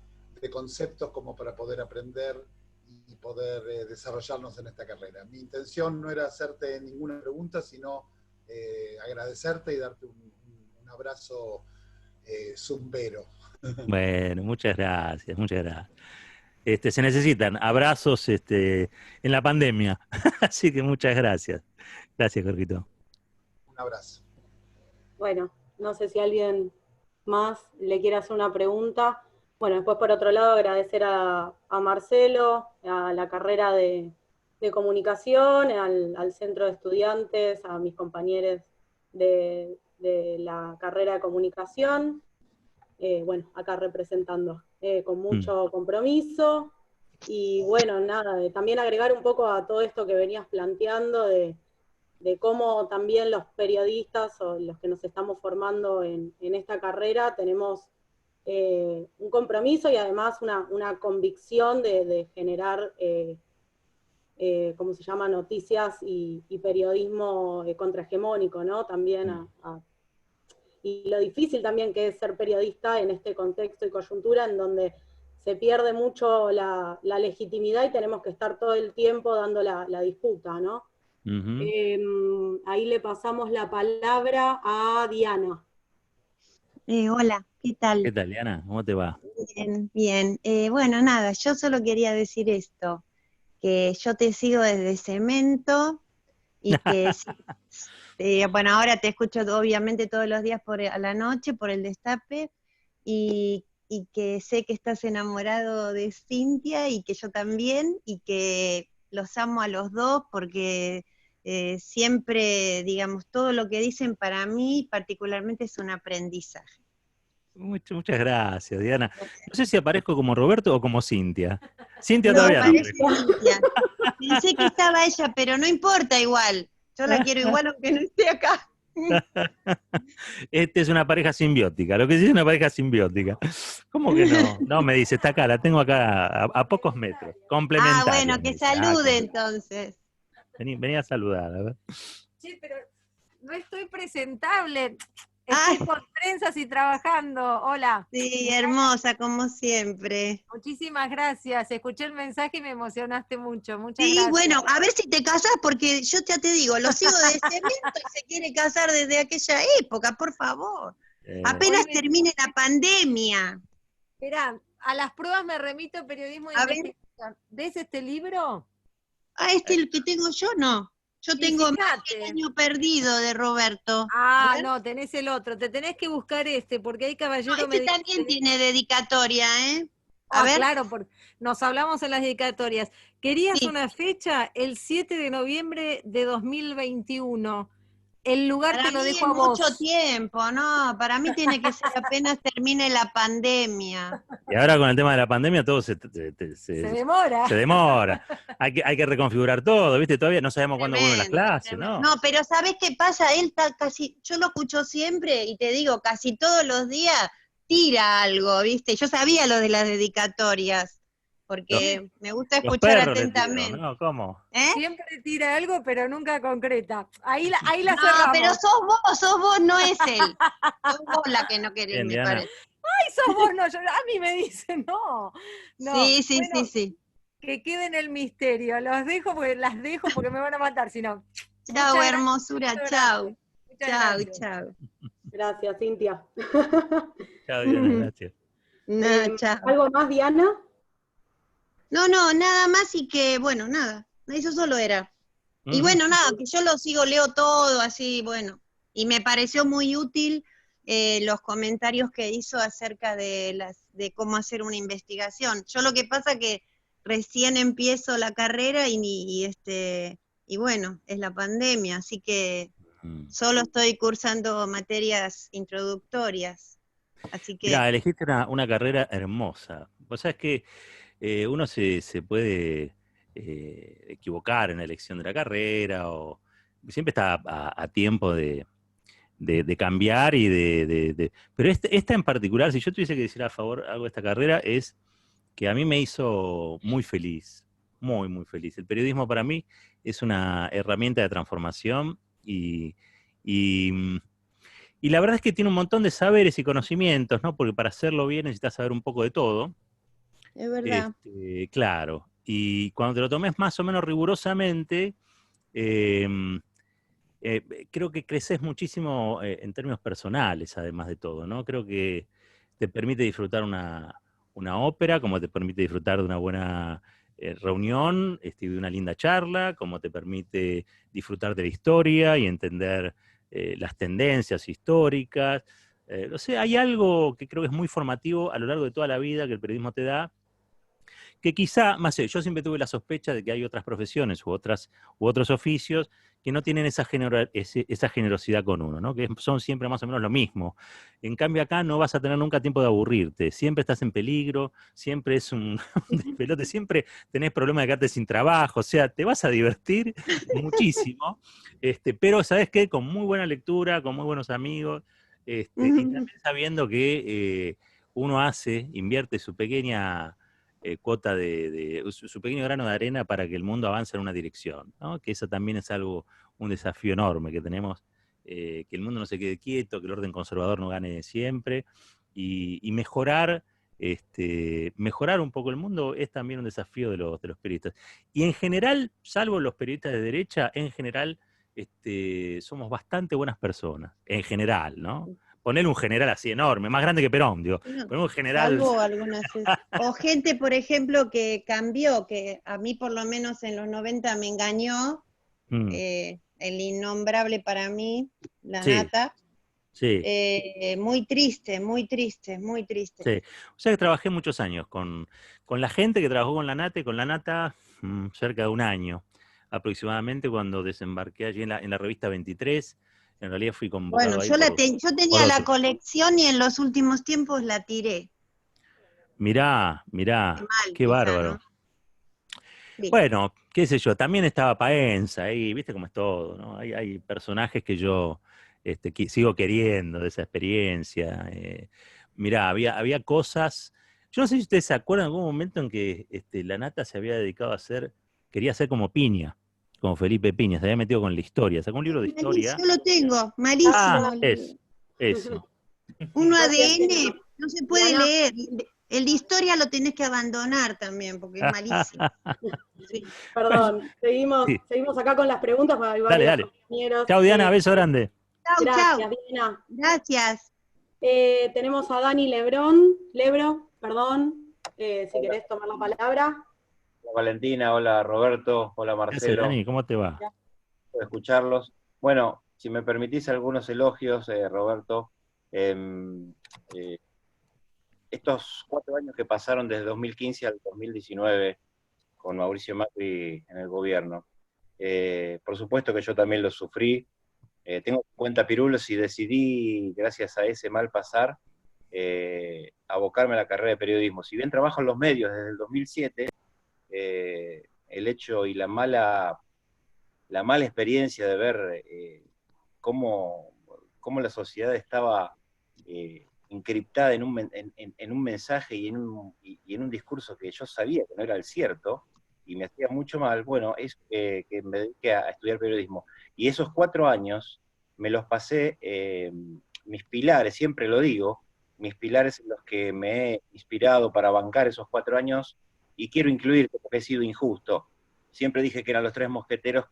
conceptos como para poder aprender y poder desarrollarnos en esta carrera. Mi intención no era hacerte ninguna pregunta, sino agradecerte y darte un abrazo zumbero. Bueno, muchas gracias, muchas gracias. Se necesitan abrazos en la pandemia, así que muchas gracias. Gracias, Jorgito. Un abrazo. Bueno, no sé si alguien más le quiere hacer una pregunta. Bueno, después por otro lado agradecer a Marcelo, a la carrera de comunicación, al centro de estudiantes, a mis compañeros de la carrera de comunicación, bueno, acá representando con mucho compromiso. Y bueno, nada, también agregar un poco a todo esto que venías planteando de cómo también los periodistas o los que nos estamos formando en esta carrera tenemos un compromiso y además una convicción de generar, ¿cómo se llama?, noticias y periodismo contrahegemónico, ¿no? También y lo difícil también que es ser periodista en este contexto y coyuntura en donde se pierde mucho la legitimidad y tenemos que estar todo el tiempo dando la disputa, ¿no? Ahí le pasamos la palabra a Diana. Hola, ¿qué tal? ¿Qué tal, Diana? ¿Cómo te va? Bien, bien. Bueno, nada, yo solo quería decir esto, que yo te sigo desde Cemento y que, bueno, ahora te escucho obviamente todos los días a la noche por el Destape y que sé que estás enamorado de Cintia y que yo también y que los amo a los dos porque siempre, digamos, todo lo que dicen para mí particularmente es un aprendizaje. Muchas gracias, Diana. No sé si aparezco como Roberto o como Cintia. Cintia No, todavía no. parece Cintia. Pensé que estaba ella, pero no importa igual. Yo la quiero igual aunque no esté acá. Es una pareja simbiótica, lo que sí es una pareja simbiótica. ¿Cómo que no? No, me dice, está acá, la tengo acá a pocos metros, complementaria. Bueno, que salude entonces. Vení a saludar, a ver. Sí, pero no estoy presentable. Estoy con trenzas y trabajando. Hola. Sí, hermosa, como siempre. Muchísimas gracias. Escuché el mensaje y me emocionaste mucho. Muchas sí, gracias. Bueno, a ver si te casás, porque yo ya te digo, lo sigo de Cemento y se quiere casar desde aquella época, por favor. Apenas termine la pandemia. Esperá, a las pruebas me remito periodismo de investigación. ¿Ves este libro? El que tengo yo, no. Yo tengo un año perdido de Roberto. No, tenés el otro. Te tenés que buscar porque hay caballero... También tiene dedicatoria, ¿eh? A ver. Claro, nos hablamos en las dedicatorias. ¿Querías una fecha? El 7 de noviembre de 2021. El lugar para te lo mí dejo es a vos. Mucho tiempo, no. Para mí tiene que ser apenas termine la pandemia. Y ahora con el tema de la pandemia todo se demora. Se demora. Hay que reconfigurar todo, ¿viste? Todavía no sabemos cuándo vuelven las clases, ¿no? No, pero ¿sabés qué pasa? Él está yo lo escucho siempre y te digo, casi todos los días tira algo, ¿viste? Yo sabía lo de las dedicatorias, porque me gusta escuchar atentamente. ¿No? ¿Cómo? Siempre tira algo, pero nunca concreta. Ahí la cerramos. No, pero sos vos, no es él. Sos vos la que no querés, me parece. Ay, sos vos, no, a mí me dicen, no. Sí. Que quede en el misterio. Las dejo porque me van a matar, si no. Chao, hermosura, chao. Chao. Gracias, Cintia. Chao, Diana, gracias. Chao. ¿Algo más, Diana? No, nada más y que, bueno, nada. Eso solo era. Y bueno, nada, que yo leo todo así, bueno. Y me pareció muy útil los comentarios que hizo acerca de cómo hacer una investigación. Yo lo que pasa que recién empiezo la carrera y y bueno, es la pandemia, así que Mm. solo estoy cursando materias introductorias, así que Mirá, elegiste una carrera hermosa. Vos sabés que uno se puede equivocar en la elección de la carrera, o siempre está a tiempo de cambiar y pero esta en particular, si yo tuviese que decir a favor algo de esta carrera, es que a mí me hizo muy feliz, muy, muy feliz. El periodismo para mí es una herramienta de transformación y, y la verdad es que tiene un montón de saberes y conocimientos, ¿no? Porque para hacerlo bien necesitas saber un poco de todo. es verdad. Claro. Y cuando te lo tomes más o menos rigurosamente, eh, creo que creces muchísimo en términos personales, además de todo, ¿no? Creo que te permite disfrutar una ópera, como te permite disfrutar de una buena reunión, de una linda charla, como te permite disfrutar de la historia y entender las tendencias históricas. No sé, hay algo que creo que es muy formativo a lo largo de toda la vida que el periodismo te da, que quizá, más sé, yo siempre tuve la sospecha de que hay otras profesiones u otros oficios que no tienen esa generosidad con uno, ¿no? Que son siempre más o menos lo mismo. En cambio acá no vas a tener nunca tiempo de aburrirte, siempre estás en peligro, siempre es un despelote, siempre tenés problemas de quedarte sin trabajo, o sea, te vas a divertir muchísimo, pero ¿sabes qué? Con muy buena lectura, con muy buenos amigos, y también sabiendo que uno invierte su pequeña cuota su pequeño grano de arena para que el mundo avance en una dirección, ¿no? Que eso también es un desafío enorme que tenemos, que el mundo no se quede quieto, que el orden conservador no gane siempre, y mejorar un poco el mundo es también un desafío de los periodistas. Y en general, salvo los periodistas de derecha, en general somos bastante buenas personas, en general, ¿no? Ponerle un general así enorme, más grande que Perón, digo. No, Poner un general. salvo algunas, o gente, por ejemplo, que cambió, que a mí por lo menos en los 90 me engañó, el innombrable para mí, la Sí, Nata, sí. muy triste, muy triste, muy triste. Sí, o sea que trabajé muchos años con la gente que trabajó con la Nata, cerca de un año aproximadamente, cuando desembarqué allí en la revista 23. En realidad fui Bueno, convocado ahí yo por tenía la otro. colección y en los últimos tiempos la tiré. Mirá, Qué mirá, mal qué esa, bárbaro. ¿no? Sí. Bueno, qué sé yo, también estaba Paenza ahí, viste cómo es todo, ¿no? Hay personajes que yo sigo queriendo de esa experiencia. Mirá, había cosas. Yo no sé si ustedes se acuerdan de algún momento en que la Nata se había dedicado quería ser como Piña, como Felipe Piña, se había metido con la historia, sacó un libro de historia. Yo lo tengo, Ah, malísimo. eso. Un Gracias, Diana. ADN, no se puede Diana, leer. El de historia lo tenés que abandonar también, porque es malísimo. Sí. perdón, Sí, seguimos acá con las preguntas, porque hay dale, varios dale. compañeros. Chao, Diana, beso grande. Chau, chau. Gracias, Diana. Gracias. Tenemos a Dani Lebro, perdón, si querés tomar la palabra. Hola Valentina, hola Roberto, hola ¿Qué haces, Marcelo, Dani? ¿Cómo te va? por escucharlos. Bueno, si me permitís algunos elogios, Roberto, estos 4 años que pasaron desde 2015 al 2019 con Mauricio Macri en el gobierno, por supuesto que yo también lo sufrí, tengo 50 pirulos y decidí, gracias a ese mal pasar, abocarme a la carrera de periodismo. Si bien trabajo en los medios desde el 2007, el hecho y la mala experiencia de ver cómo la sociedad estaba encriptada en un mensaje y en un discurso que yo sabía que no era el cierto, y me hacía mucho mal, bueno, es que me dediqué a estudiar periodismo. Y esos 4 años me los pasé, mis pilares, siempre lo digo, mis pilares en los que me he inspirado para bancar esos 4 años, y quiero incluir, porque he sido injusto, siempre dije que eran los 3 mosqueteros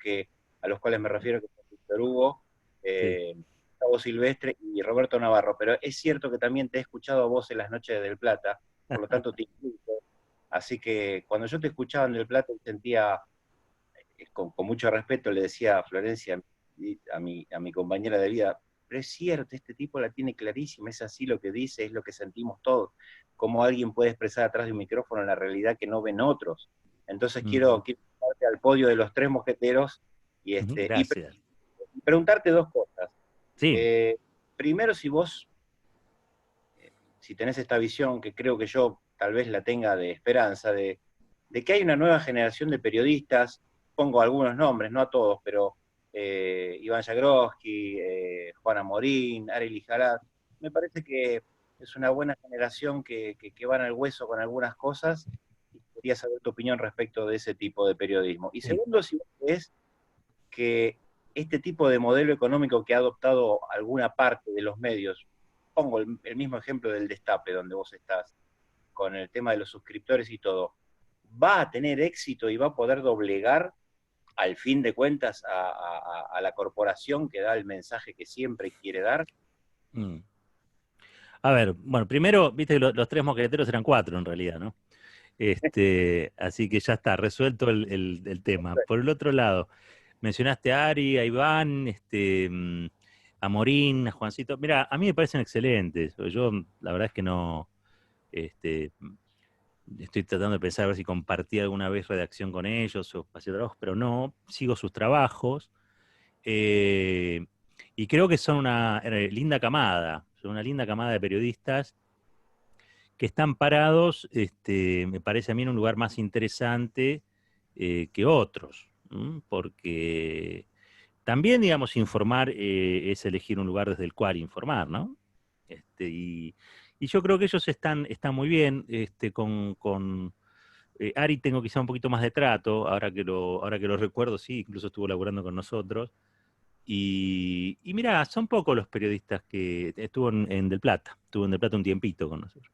a los cuales me refiero, que son Víctor Hugo, Gustavo Silvestre y Roberto Navarro, pero es cierto que también te he escuchado a vos en las noches del Plata, por lo tanto te incluyo. Así que cuando yo te escuchaba en Del Plata sentía, con mucho respeto, le decía a Florencia, a mi compañera de vida, pero es cierto, este tipo la tiene clarísima, es así lo que dice, es lo que sentimos todos, cómo alguien puede expresar atrás de un micrófono la realidad que no ven otros. Entonces quiero llevarte al podio de los 3 mosqueteros Y, Gracias. y preguntarte dos cosas. Sí. Primero, si tenés esta visión, que creo que yo tal vez la tenga de esperanza, de que hay una nueva generación de periodistas, pongo algunos nombres, no a todos, pero Iván Jagroski, Juana Morín, Arely Jarad, me parece que es una buena generación que van al hueso con algunas cosas, y quería saber tu opinión respecto de ese tipo de periodismo. Y segundo, si vos crees que este tipo de modelo económico que ha adoptado alguna parte de los medios, pongo el mismo ejemplo del Destape, donde vos estás, con el tema de los suscriptores y todo, ¿va a tener éxito y va a poder doblegar, al fin de cuentas, a la corporación que da el mensaje que siempre quiere dar? A ver, bueno, primero, viste que los tres mosqueteros eran 4 en realidad, ¿no? Así que ya está, resuelto el tema. Por el otro lado, mencionaste a Ari, a Iván, a Morín, a Juancito. Mira, a mí me parecen excelentes. Yo, la verdad es que no, estoy tratando de pensar a ver si compartí alguna vez redacción con ellos o hacía trabajos, pero no, sigo sus trabajos. Y creo que son una linda camada, son una linda camada de periodistas que están parados, me parece a mí, en un lugar más interesante que otros, porque también, digamos, informar es elegir un lugar desde el cual informar, ¿no? Y yo creo que ellos están muy bien. Con Ari tengo quizá un poquito más de trato, ahora que lo recuerdo, sí, incluso estuvo laburando con nosotros. Y mirá, son pocos los periodistas que estuvo en Del Plata, estuvo en Del Plata un tiempito con nosotros.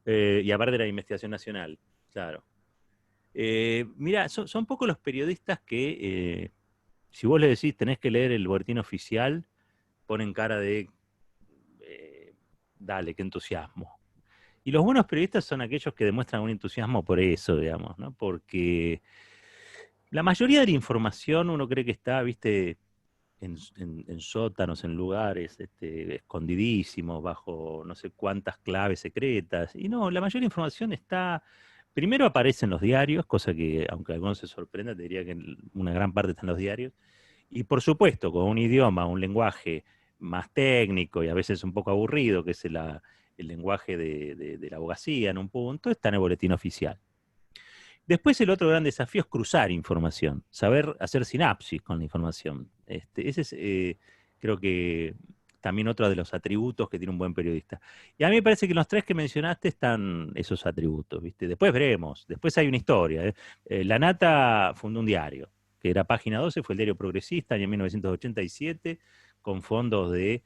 Y aparte de la investigación nacional, claro. Mirá, son pocos los periodistas que, si vos le decís tenés que leer el boletín oficial, ponen cara de, dale, qué entusiasmo. Y los buenos periodistas son aquellos que demuestran un entusiasmo por eso, digamos, ¿no? Porque la mayoría de la información uno cree que está, viste, en sótanos, en lugares escondidísimos, bajo no sé cuántas claves secretas. Y no, la mayoría de la información está, primero aparece en los diarios, cosa que, aunque algunos se sorprendan, te diría que una gran parte está en los diarios. Y por supuesto, con un idioma, un lenguaje más técnico y a veces un poco aburrido, que es el lenguaje de la abogacía en un punto, está en el boletín oficial. Después el otro gran desafío es cruzar información, saber hacer sinapsis con la información. Ese es, creo que, también otro de los atributos que tiene un buen periodista. Y a mí me parece que en los tres que mencionaste están esos atributos, ¿viste? Después veremos, después hay una historia. La Nata fundó un diario, que era Página 12, fue el diario progresista, en 1987, con fondos de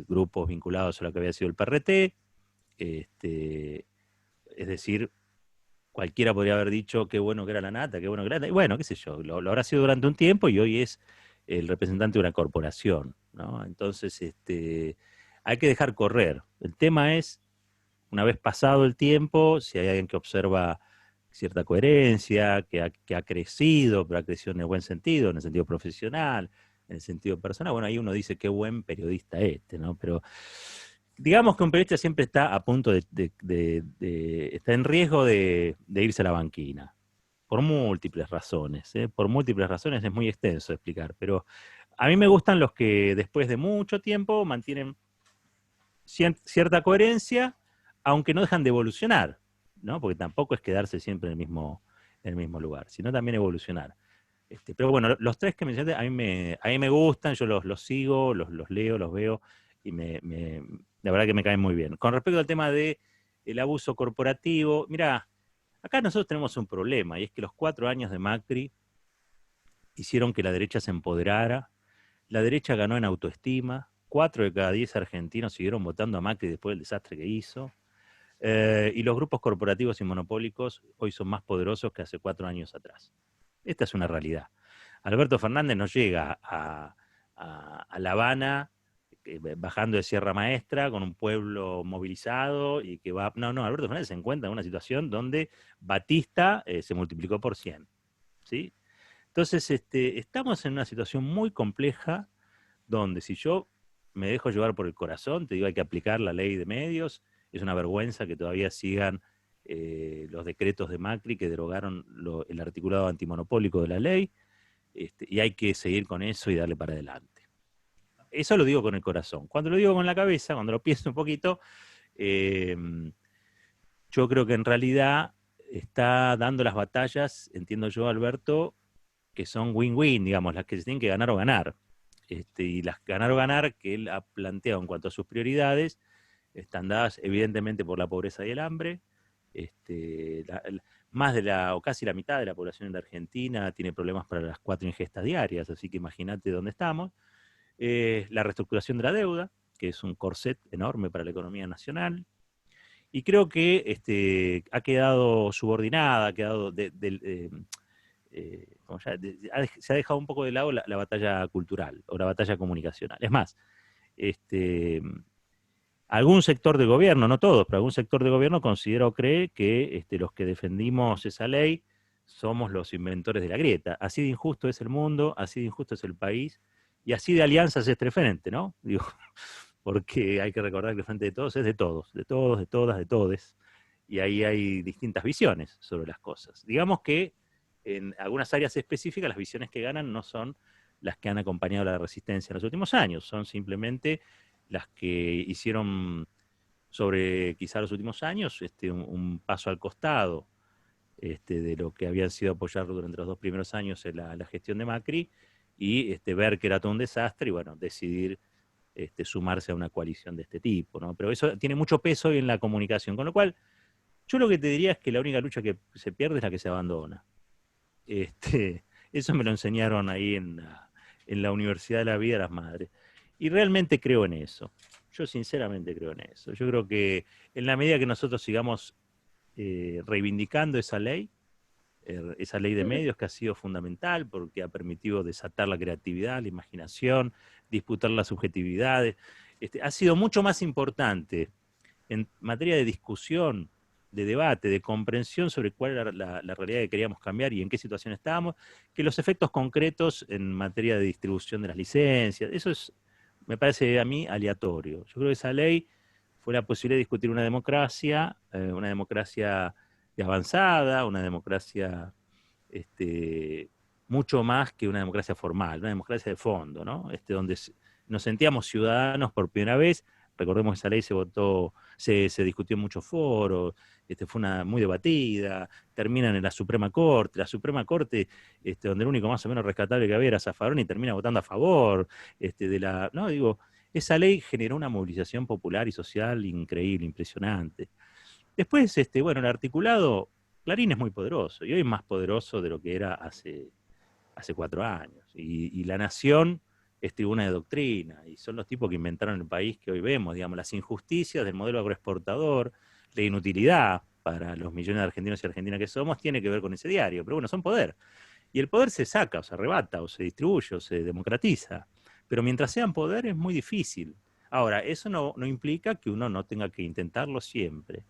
grupos vinculados a lo que había sido el PRT. Es decir, cualquiera podría haber dicho qué bueno que era la Nata, qué bueno que era la Nata. Y bueno, qué sé yo, lo habrá sido durante un tiempo y hoy es el representante de una corporación, ¿no? Entonces, hay que dejar correr. El tema es, una vez pasado el tiempo, si hay alguien que observa cierta coherencia, que ha crecido, pero ha crecido en el buen sentido, en el sentido profesional, en el sentido personal, bueno, ahí uno dice qué buen periodista ¿no? Pero digamos que un periodista siempre está a punto está en riesgo de irse a la banquina, por múltiples razones, por múltiples razones, es muy extenso de explicar, pero a mí me gustan los que después de mucho tiempo mantienen cierta coherencia, aunque no dejan de evolucionar, ¿no? Porque tampoco es quedarse siempre en el mismo lugar, sino también evolucionar. Pero bueno, los tres que mencionaste a mí me gustan, yo los sigo, los leo, los veo, y la verdad que me caen muy bien. Con respecto al tema del abuso corporativo, mira, acá nosotros tenemos un problema, y es que los 4 años de Macri hicieron que la derecha se empoderara, la derecha ganó en autoestima, 4 de cada 10 argentinos siguieron votando a Macri después del desastre que hizo, y los grupos corporativos y monopólicos hoy son más poderosos que hace 4 años atrás. Esta es una realidad. Alberto Fernández no llega a La Habana bajando de Sierra Maestra con un pueblo movilizado y que va... No, Alberto Fernández se encuentra en una situación donde Batista se multiplicó por 100. ¿Sí? Entonces, estamos en una situación muy compleja donde si yo me dejo llevar por el corazón, te digo, hay que aplicar la ley de medios, es una vergüenza que todavía sigan los decretos de Macri que derogaron el articulado antimonopólico de la ley, y hay que seguir con eso y darle para adelante. Eso lo digo con el corazón. Cuando lo digo con la cabeza, cuando lo pienso un poquito, yo creo que en realidad está dando las batallas, entiendo yo, Alberto, que son win-win, digamos, las que se tienen que ganar o ganar. Y las ganar o ganar que él ha planteado en cuanto a sus prioridades están dadas evidentemente por la pobreza y el hambre. Más de o casi la mitad de la población en la Argentina tiene problemas para las 4 ingestas diarias, así que imagínate dónde estamos. La reestructuración de la deuda, que es un corset enorme para la economía nacional. Y creo que ha quedado subordinada, ha quedado se ha dejado un poco de lado la batalla cultural o la batalla comunicacional. Es más, algún sector de gobierno, no todos, pero algún sector de gobierno considera o cree que los que defendimos esa ley somos los inventores de la grieta. Así de injusto es el mundo, así de injusto es el país, y así de alianzas es el frente, ¿no? Digo, porque hay que recordar que el frente de todos es de todos, de todas, de todes, y ahí hay distintas visiones sobre las cosas. Digamos que en algunas áreas específicas las visiones que ganan no son las que han acompañado la resistencia en los últimos años, son simplemente las que hicieron sobre quizá los últimos años un paso al costado de lo que habían sido apoyarlo durante los 2 primeros años en la gestión de Macri, y ver que era todo un desastre y bueno, decidir sumarse a una coalición de este tipo, ¿no? Pero eso tiene mucho peso hoy en la comunicación, con lo cual yo lo que te diría es que la única lucha que se pierde es la que se abandona. Eso me lo enseñaron ahí en la Universidad de la Vida de las Madres. Y realmente creo en eso. Yo sinceramente creo en eso. Yo creo que en la medida que nosotros sigamos reivindicando esa ley de medios que ha sido fundamental porque ha permitido desatar la creatividad, la imaginación, disputar las subjetividades, ha sido mucho más importante en materia de discusión, de debate, de comprensión sobre cuál era la realidad que queríamos cambiar y en qué situación estábamos, que los efectos concretos en materia de distribución de las licencias. Eso me parece a mí aleatorio. Yo creo que esa ley fue la posibilidad de discutir una democracia avanzada, una democracia mucho más que una democracia formal, una democracia de fondo, ¿no? Donde nos sentíamos ciudadanos por primera vez. Recordemos que esa ley se votó, se discutió en muchos foros, fue muy debatida, terminan en la Suprema Corte, donde el único más o menos rescatable que había era Zaffaroni, y termina votando a favor, ¿no? Digo, esa ley generó una movilización popular y social increíble, impresionante. Después, bueno, el articulado, Clarín es muy poderoso, y hoy es más poderoso de lo que era hace 4 años, y La Nación es tribuna de doctrina, y son los tipos que inventaron el país que hoy vemos, digamos, las injusticias del modelo agroexportador, la inutilidad para los millones de argentinos y argentinas que somos, tiene que ver con ese diario, pero bueno, son poder. Y el poder se saca, o se arrebata, o se distribuye, o se democratiza, pero mientras sean poder es muy difícil. Ahora, eso no implica que uno no tenga que intentarlo siempre,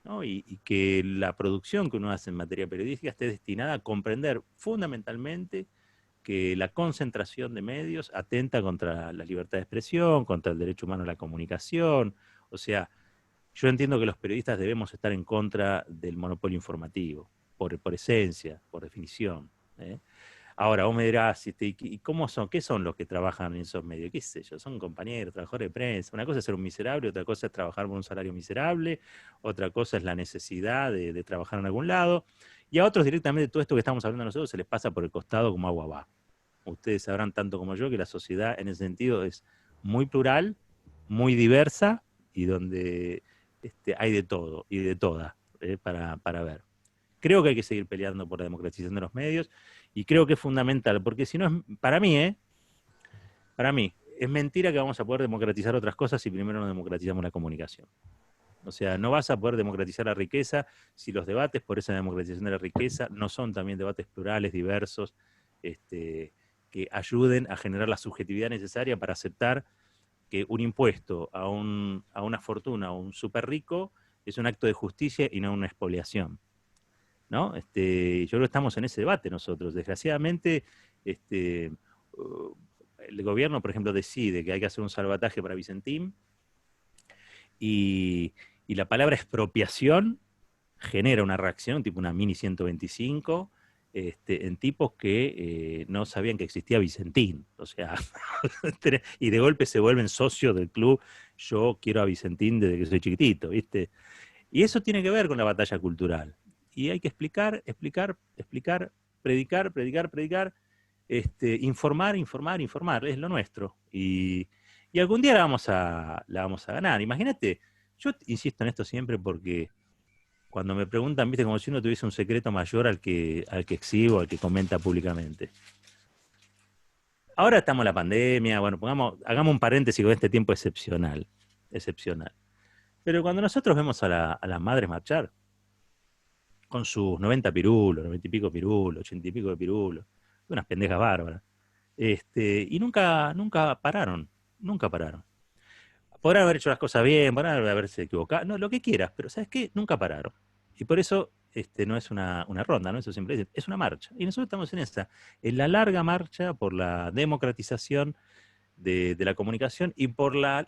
¿no? Y que la producción que uno hace en materia periodística esté destinada a comprender fundamentalmente que la concentración de medios atenta contra la libertad de expresión, contra el derecho humano a la comunicación. O sea, yo entiendo que los periodistas debemos estar en contra del monopolio informativo, por esencia, por definición, ¿eh? Ahora, vos me dirás, ¿y cómo son? ¿Qué son los que trabajan en esos medios? ¿Qué sé yo? Son compañeros, trabajadores de prensa. Una cosa es ser un miserable, otra cosa es trabajar por un salario miserable, otra cosa es la necesidad de trabajar en algún lado. Y a otros directamente todo esto que estamos hablando nosotros se les pasa por el costado como agua va. Ustedes sabrán tanto como yo que la sociedad en ese sentido es muy plural, muy diversa y donde hay de todo y de toda para ver. Creo que hay que seguir peleando por la democratización de los medios y creo que es fundamental, porque si no es, para mí, es mentira que vamos a poder democratizar otras cosas si primero no democratizamos la comunicación. O sea, no vas a poder democratizar la riqueza si los debates por esa democratización de la riqueza no son también debates plurales, diversos, que ayuden a generar la subjetividad necesaria para aceptar que un impuesto a una fortuna, a un súper rico, es un acto de justicia y no una expoliación, ¿no? Yo creo que estamos en ese debate nosotros. Desgraciadamente, el gobierno, por ejemplo, decide que hay que hacer un salvataje para Vicentín y la palabra expropiación genera una reacción, tipo una Mini 125, en tipos que no sabían que existía Vicentín. O sea, y de golpe se vuelven socios del club. Yo quiero a Vicentín desde que soy chiquitito, ¿viste? Y eso tiene que ver con la batalla cultural. Y hay que explicar, predicar, informar, es lo nuestro. Y algún día la vamos a ganar. Imagínate, yo insisto en esto siempre porque cuando me preguntan, viste, como si uno tuviese un secreto mayor al que exhibo, al que comenta públicamente. Ahora estamos en la pandemia, bueno, hagamos un paréntesis con este tiempo excepcional. Pero cuando nosotros vemos a las madres marchar, con sus 90 pirulos, 90 y pico pirulos, 80 y pico de pirulos, unas pendejas bárbaras, y nunca pararon. Podrán haber hecho las cosas bien, podrán haberse equivocado, no, lo que quieras, pero ¿sabes qué? Nunca pararon. Y por eso no es una ronda, ¿no? Eso siempre dicen, es una marcha. Y nosotros estamos en la larga marcha por la democratización de la comunicación y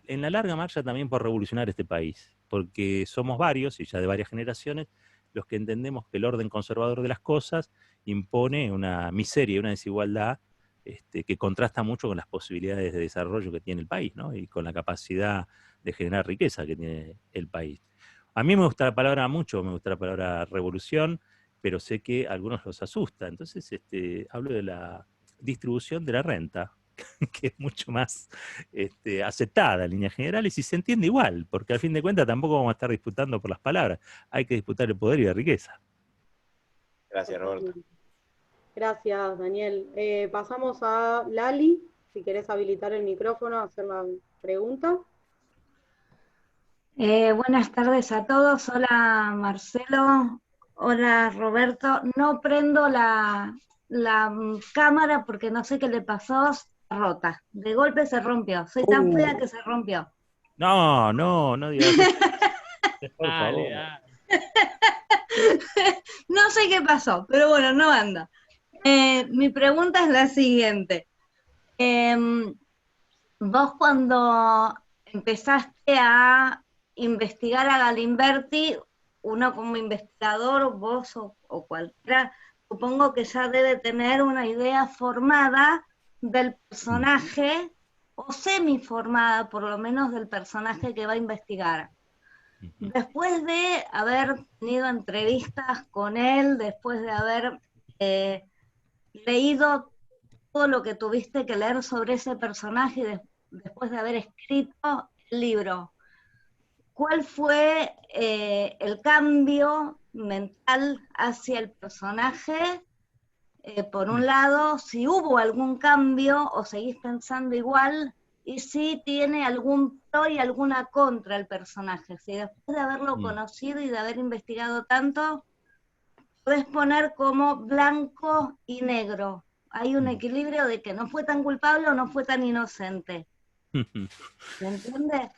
en la larga marcha también por revolucionar este país. Porque somos varios, y ya de varias generaciones, los que entendemos que el orden conservador de las cosas impone una miseria y una desigualdad que contrasta mucho con las posibilidades de desarrollo que tiene el país, ¿no? Y con la capacidad de generar riqueza que tiene el país. A mí me gusta la palabra revolución, pero sé que a algunos los asusta. Entonces hablo de la distribución de la renta, que es mucho más aceptada en líneas generales y se entiende igual, porque al fin de cuentas tampoco vamos a estar disputando por las palabras, hay que disputar el poder y la riqueza. Gracias, Roberto. Gracias, Daniel. Pasamos a Lali, si querés habilitar el micrófono, hacer la pregunta. Buenas tardes a todos. Hola, Marcelo. Hola, Roberto. No prendo la cámara porque no sé qué le pasó, está rota. De golpe se rompió. Soy tan fea que se rompió. No digas eso. Por favor. Dale. No sé qué pasó, pero bueno, no anda. Mi pregunta es la siguiente. Vos cuando empezaste a investigar a Galimberti, uno como investigador, vos o cualquiera, supongo que ya debe tener una idea formada del personaje, o semiformada por lo menos del personaje que va a investigar. Después de haber tenido entrevistas con él, después de haber leído todo lo que tuviste que leer sobre ese personaje, después de haber escrito el libro, ¿cuál fue el cambio mental hacia el personaje? Por un lado, si hubo algún cambio o seguís pensando igual, y si tiene algún pro y alguna contra el personaje. Si después de haberlo conocido y de haber investigado tanto, podés poner como blanco y negro. Hay un equilibrio de que no fue tan culpable o no fue tan inocente. ¿Me entiendes?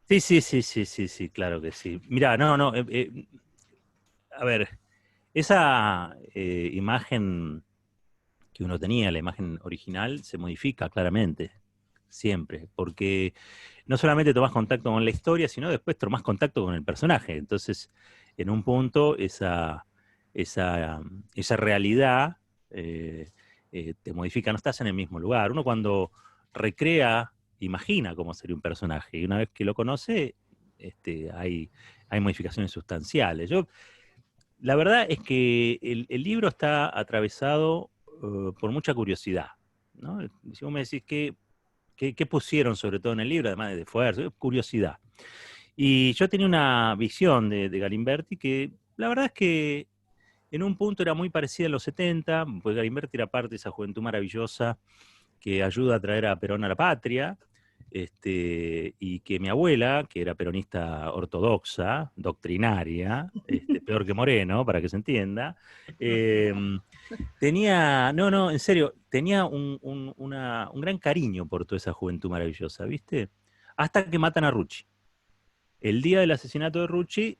Sí, claro que sí. Mirá, a ver, esa imagen que uno tenía, la imagen original, se modifica claramente, siempre, porque no solamente tomás contacto con la historia, sino después tomás contacto con el personaje. Entonces, en un punto, esa realidad te modifica, no estás en el mismo lugar. Uno cuando recrea, imagina cómo sería un personaje, y una vez que lo conoce, hay modificaciones sustanciales. La verdad es que el libro está atravesado por mucha curiosidad, ¿no? Si vos me decís ¿qué pusieron sobre todo en el libro, además de esfuerzo? Curiosidad. Y yo tenía una visión de Galimberti que la verdad es que en un punto era muy parecida a los 70, pues Galimberti era parte de esa juventud maravillosa que ayuda a traer a Perón a la patria, y que mi abuela, que era peronista ortodoxa, doctrinaria, peor que Moreno, para que se entienda, tenía, en serio, tenía un gran cariño por toda esa juventud maravillosa, ¿viste? Hasta que matan a Rucci. El día del asesinato de Rucci,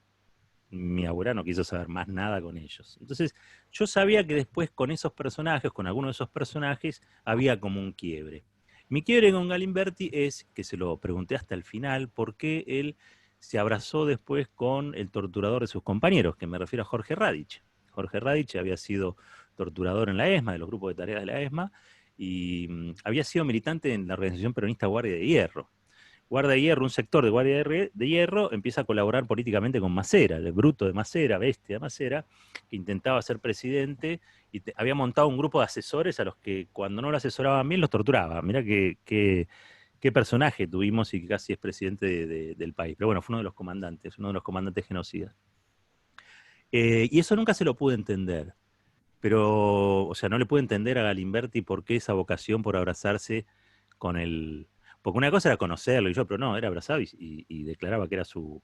mi abuela no quiso saber más nada con ellos. Entonces, yo sabía que después con esos personajes, con algunos de esos personajes, había como un quiebre. Mi quiebre con Galimberti es, que se lo pregunté hasta el final, por qué él se abrazó después con el torturador de sus compañeros, que me refiero a Jorge Radich. Jorge Radich había sido torturador en la ESMA, de los grupos de tareas de la ESMA, y había sido militante en la organización peronista Guardia de Hierro. Guardia de Hierro, un sector de Guardia de Hierro, empieza a colaborar políticamente con Macera, el bruto de Macera, bestia de Macera, que intentaba ser presidente y había montado un grupo de asesores a los que cuando no lo asesoraban bien los torturaba. Mirá qué personaje tuvimos y que casi es presidente del país. Pero bueno, fue uno de los comandantes genocidas. Y eso nunca se lo pude entender. Pero, o sea, no le pude entender a Galimberti por qué esa vocación por abrazarse con el... Porque una cosa era conocerlo y yo, pero no, era abrazado y declaraba que era su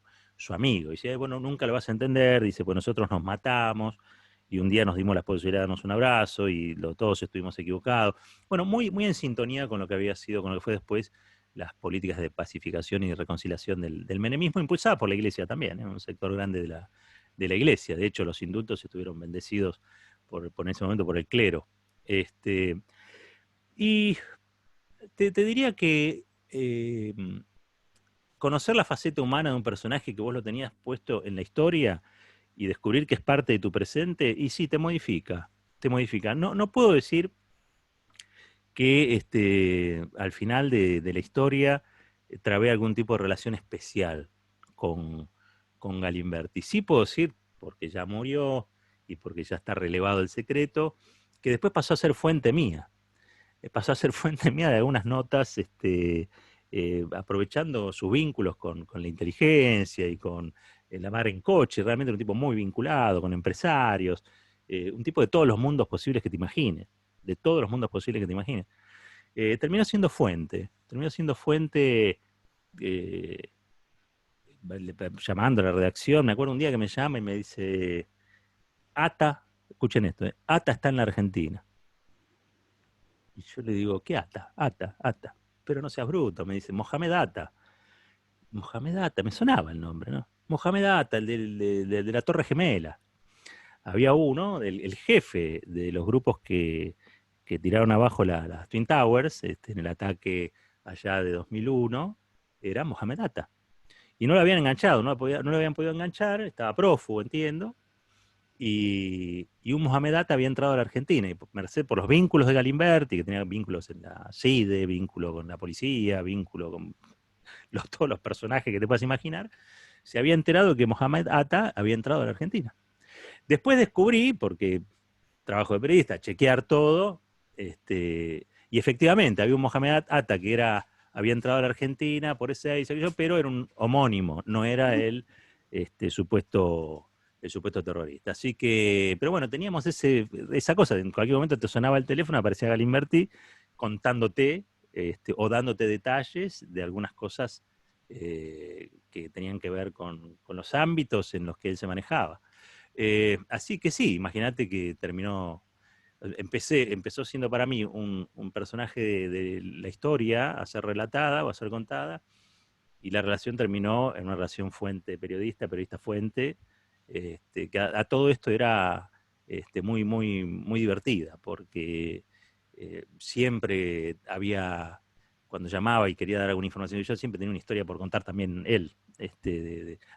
amigo. Y decía, bueno, nunca lo vas a entender. Dice, pues nosotros nos matamos y un día nos dimos la posibilidad de darnos un abrazo y todos estuvimos equivocados. Bueno, muy, muy en sintonía con lo que había sido, con lo que fue después las políticas de pacificación y de reconciliación del menemismo, impulsada por la Iglesia también, un sector grande de la Iglesia. De hecho, los indultos estuvieron bendecidos por ese momento por el clero. Y te diría que conocer la faceta humana de un personaje que vos lo tenías puesto en la historia y descubrir que es parte de tu presente, y sí, te modifica. No puedo decir que al final de la historia trabé algún tipo de relación especial con Galimberti. Sí puedo decir, porque ya murió y porque ya está relevado el secreto, que después pasó a ser fuente mía. Pasó a ser fuente mía de algunas notas, aprovechando sus vínculos con la inteligencia y con la mar en coche. Realmente era un tipo muy vinculado con empresarios, un tipo de todos los mundos posibles que te imagines, terminó siendo fuente, llamando a la redacción. Me acuerdo un día que me llama y me dice, Atta, escuchen esto, Atta está en la Argentina. Y yo le digo, ¿qué Atta? Atta. Pero no seas bruto, me dice, Mohamed Atta. Mohamed Atta, me sonaba el nombre, ¿no? Mohamed Atta, el de la Torre Gemela. Había uno, el jefe de los grupos que tiraron abajo las Twin Towers, en el ataque allá de 2001, era Mohamed Atta. Y no lo habían enganchado, no lo habían podido enganchar, estaba prófugo, entiendo. Y un Mohamed Atta había entrado a la Argentina, y merced por los vínculos de Galimberti, que tenía vínculos en la CIDE, vínculo con la policía, vínculo con todos los personajes que te puedas imaginar, se había enterado que Mohamed Atta había entrado a la Argentina. Después descubrí, porque trabajo de periodista, chequear todo, y efectivamente había un Mohamed Atta que había entrado a la Argentina por ese pero era un homónimo, no era el supuesto terrorista. Así que, pero bueno, teníamos esa cosa, en cualquier momento te sonaba el teléfono, aparecía Galimberti contándote o dándote detalles de algunas cosas que tenían que ver con los ámbitos en los que él se manejaba. Así que sí, imagínate que empezó siendo para mí un personaje de la historia a ser relatada o a ser contada, y la relación terminó en una relación periodista-fuente, que a todo esto era muy, muy, muy divertida, porque siempre había, cuando llamaba y quería dar alguna información, yo siempre tenía una historia por contar también él,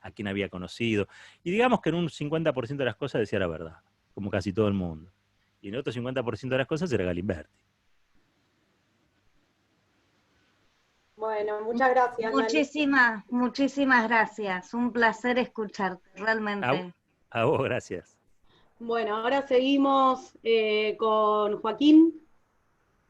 a quien había conocido, y digamos que en un 50% de las cosas decía la verdad, como casi todo el mundo, y en el otro 50% de las cosas era Galimberti. Bueno, muchas gracias. Muchísimas gracias. Un placer escucharte, realmente. A vos, gracias. Bueno, ahora seguimos con Joaquín,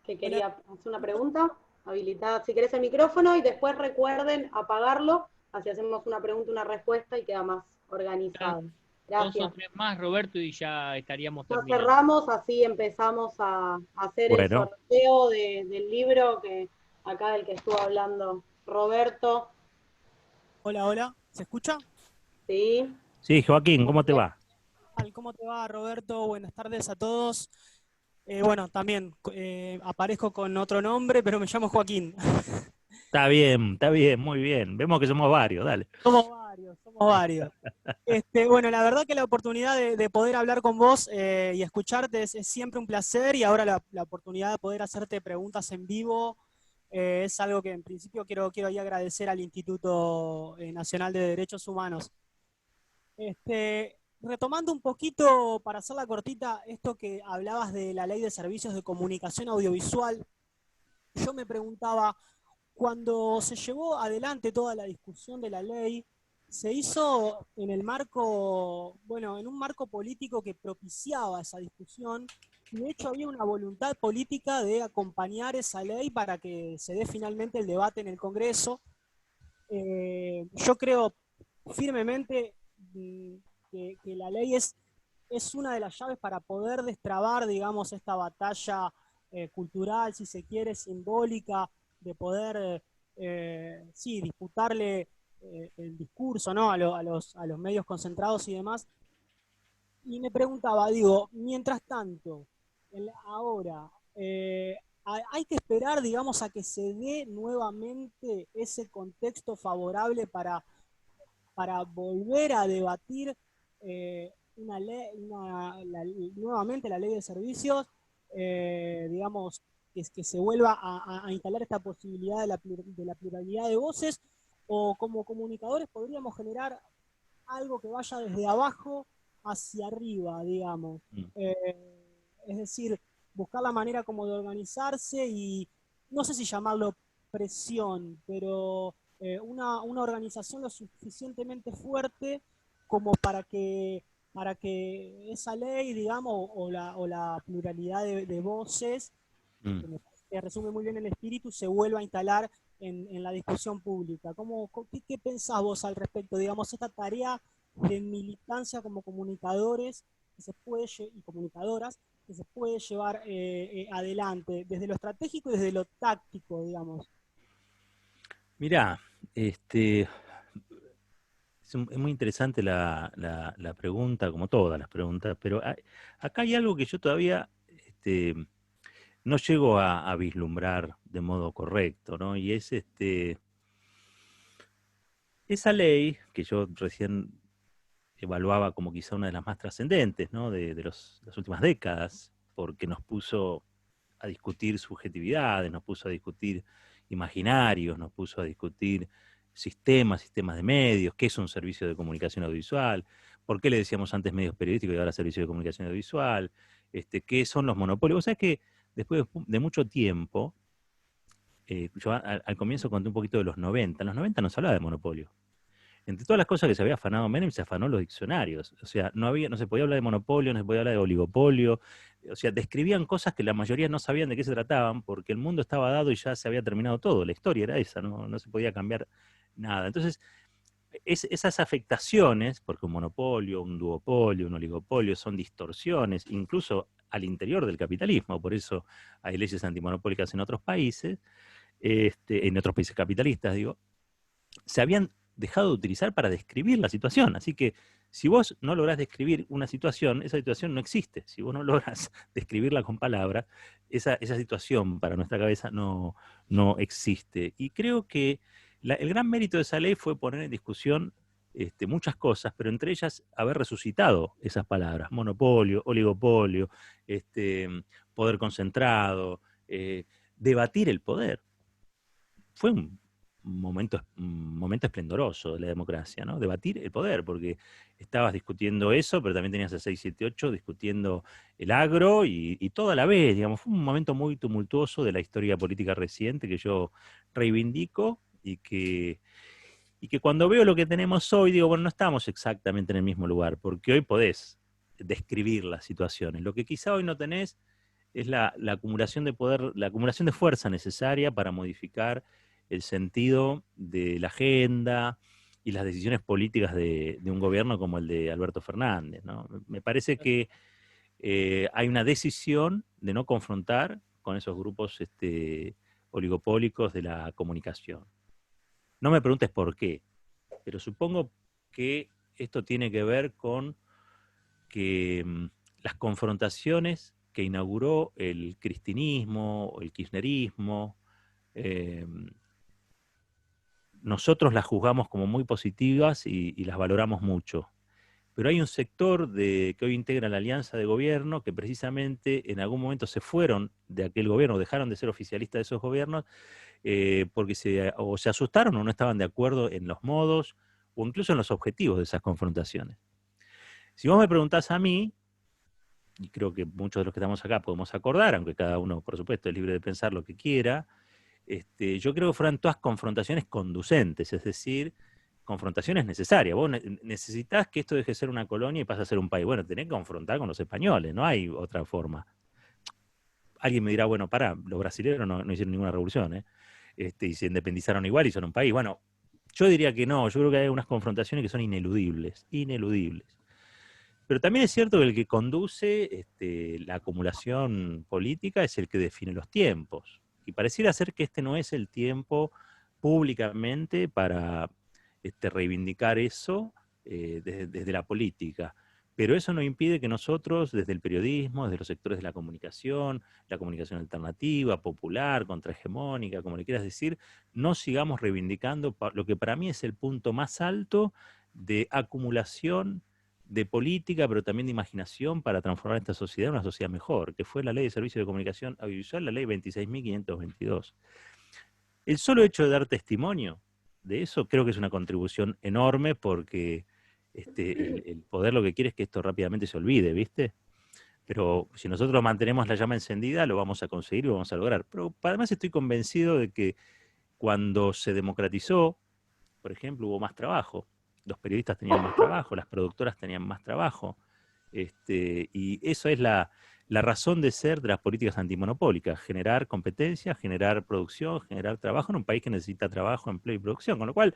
que quería hacer una pregunta. Habilitad, si querés, el micrófono, y después recuerden apagarlo, así hacemos una pregunta, una respuesta y queda más organizado. Gracias. 2 o 3 más, Roberto, y ya estaríamos Ya terminando. cerramos, así empezamos a hacer el sorteo del libro que acá del que estuvo hablando Roberto. Hola, ¿se escucha? Sí. Sí, Joaquín, ¿cómo te va? ¿Cómo te va, Roberto? Buenas tardes a todos. Bueno, también aparezco con otro nombre, pero me llamo Joaquín. Está bien, muy bien. Vemos que somos varios, dale. Somos varios. Bueno, la verdad que la oportunidad de poder hablar con vos y escucharte es siempre un placer, y ahora la oportunidad de poder hacerte preguntas en vivo es algo que en principio quiero ahí agradecer al Instituto Nacional de Derechos Humanos. Retomando un poquito, para hacerla cortita, esto que hablabas de la Ley de Servicios de Comunicación Audiovisual, yo me preguntaba, cuando se llevó adelante toda la discusión de la ley, se hizo en el marco, bueno, en un marco político que propiciaba esa discusión, y de hecho había una voluntad política de acompañar esa ley para que se dé finalmente el debate en el Congreso. Yo creo firmemente que la ley es una de las llaves para poder destrabar, digamos, esta batalla cultural, si se quiere, simbólica, de poder, sí, disputarle el discurso, ¿no? a los medios concentrados y demás. Y me preguntaba, digo, mientras tanto, ahora, hay que esperar, digamos, a que se dé nuevamente ese contexto favorable para volver a debatir nuevamente la ley de servicios, digamos, que se vuelva a instalar esta posibilidad de la pluralidad de voces, o como comunicadores podríamos generar algo que vaya desde abajo hacia arriba, digamos. Es decir, buscar la manera como de organizarse y no sé si llamarlo presión, pero una organización lo suficientemente fuerte como para que esa ley, digamos, o la pluralidad de voces, que me parece que resume muy bien el espíritu, se vuelva a instalar en la discusión pública. ¿Qué pensás vos al respecto? Digamos, esta tarea de militancia como comunicadores y comunicadoras que se puede llevar adelante desde lo estratégico y desde lo táctico, digamos. Mirá, es muy interesante la pregunta, como todas las preguntas, pero acá hay algo que yo todavía no llego a vislumbrar de modo correcto, ¿no? Y es esa ley que yo recién evaluaba como quizá una de las más trascendentes, ¿no? de las últimas décadas, porque nos puso a discutir subjetividades, nos puso a discutir imaginarios, nos puso a discutir sistemas de medios, qué es un servicio de comunicación audiovisual, por qué le decíamos antes medios periodísticos y ahora servicio de comunicación audiovisual, qué son los monopolios. O sea, que después de mucho tiempo, yo al comienzo conté un poquito de los 90, en los 90 no se hablaba de monopolio. Entre todas las cosas que se había afanado Menem, se afanó los diccionarios. O sea, no se podía hablar de monopolio, no se podía hablar de oligopolio. O sea, describían cosas que la mayoría no sabían de qué se trataban, porque el mundo estaba dado y ya se había terminado todo. La historia era esa, no se podía cambiar nada. Entonces, esas afectaciones, porque un monopolio, un duopolio, un oligopolio, son distorsiones, incluso al interior del capitalismo. Por eso hay leyes antimonopólicas en otros países, en otros países capitalistas, digo, se habían dejado de utilizar para describir la situación. Así que si vos no lográs describir una situación, esa situación no existe. Si vos no lográs describirla con palabras, esa situación para nuestra cabeza no existe. Y creo que el gran mérito de esa ley fue poner en discusión muchas cosas, pero entre ellas haber resucitado esas palabras: monopolio, oligopolio, poder concentrado, debatir el poder. Fue un momento esplendoroso de la democracia, ¿no? Debatir el poder, porque estabas discutiendo eso, pero también tenías a 678 discutiendo el agro y todo a la vez, digamos. Fue un momento muy tumultuoso de la historia política reciente que yo reivindico y que cuando veo lo que tenemos hoy, digo, bueno, no estamos exactamente en el mismo lugar, porque hoy podés describir las situaciones. Lo que quizá hoy no tenés es la acumulación de poder, la acumulación de fuerza necesaria para modificar el sentido de la agenda y las decisiones políticas de un gobierno como el de Alberto Fernández, ¿no? Me parece que hay una decisión de no confrontar con esos grupos oligopólicos de la comunicación. No me preguntes por qué, pero supongo que esto tiene que ver con que las confrontaciones que inauguró el cristinismo o el kirchnerismo, nosotros las juzgamos como muy positivas y las valoramos mucho. pero hay un sector que hoy integra la alianza de gobierno que precisamente en algún momento se fueron de aquel gobierno, dejaron de ser oficialistas de esos gobiernos, porque o se asustaron o no estaban de acuerdo en los modos o incluso en los objetivos de esas confrontaciones. Si vos me preguntás a mí, y creo que muchos de los que estamos acá podemos acordar, aunque cada uno, por supuesto, es libre de pensar lo que quiera, yo creo que fueron todas confrontaciones conducentes, es decir, confrontaciones necesarias. Vos necesitás que esto deje de ser una colonia y pase a ser un país. Bueno, tenés que confrontar con los españoles, no hay otra forma. Alguien me dirá, bueno, pará, los brasileños no hicieron ninguna revolución, y se independizaron igual y son un país. Bueno, yo diría que no, yo creo que hay unas confrontaciones que son ineludibles. Pero también es cierto que el que conduce la acumulación política es el que define los tiempos. Y pareciera ser que este no es el tiempo públicamente para reivindicar eso desde la política. Pero eso no impide que nosotros, desde el periodismo, desde los sectores de la comunicación alternativa, popular, contrahegemónica, como le quieras decir, no sigamos reivindicando lo que para mí es el punto más alto de acumulación de política, pero también de imaginación para transformar esta sociedad en una sociedad mejor, que fue la Ley de Servicios de Comunicación Audiovisual, la Ley 26.522. El solo hecho de dar testimonio de eso creo que es una contribución enorme, porque el poder lo que quiere es que esto rápidamente se olvide, ¿viste? Pero si nosotros mantenemos la llama encendida, lo vamos a conseguir y lo vamos a lograr. Pero además estoy convencido de que cuando se democratizó, por ejemplo, hubo más trabajo. Los periodistas tenían más trabajo, las productoras tenían más trabajo. Y eso es la razón de ser de las políticas antimonopólicas: generar competencia, generar producción, generar trabajo en un país que necesita trabajo, empleo y producción, con lo cual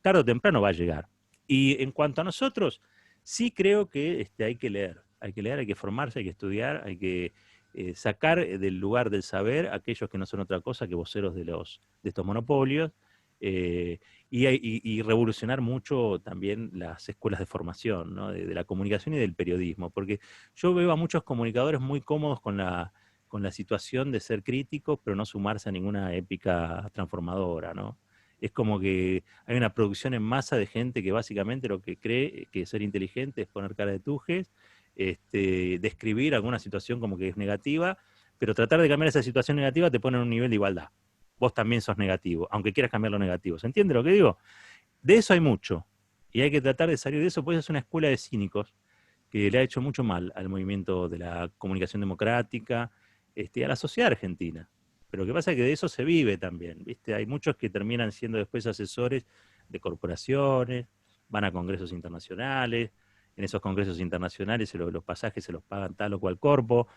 tarde o temprano va a llegar. Y en cuanto a nosotros, sí creo que hay que leer, hay que formarse, hay que estudiar, hay que sacar del lugar del saber a aquellos que no son otra cosa que voceros de estos monopolios, y revolucionar mucho también las escuelas de formación, ¿no? de la comunicación y del periodismo, porque yo veo a muchos comunicadores muy cómodos con la situación de ser críticos, pero no sumarse a ninguna épica transformadora, ¿no? Es como que hay una producción en masa de gente que básicamente lo que cree que ser inteligente es poner cara de tujes, describir alguna situación como que es negativa, pero tratar de cambiar esa situación negativa te pone en un nivel de igualdad. Vos también sos negativo, aunque quieras cambiar lo negativo. ¿Se entiende lo que digo? De eso hay mucho, y hay que tratar de salir de eso, pues es una escuela de cínicos que le ha hecho mucho mal al movimiento de la comunicación democrática, a la sociedad argentina. Pero lo que pasa es que de eso se vive también, ¿viste? Hay muchos que terminan siendo después asesores de corporaciones, van a congresos internacionales, en esos congresos internacionales los pasajes se los pagan tal o cual corpo,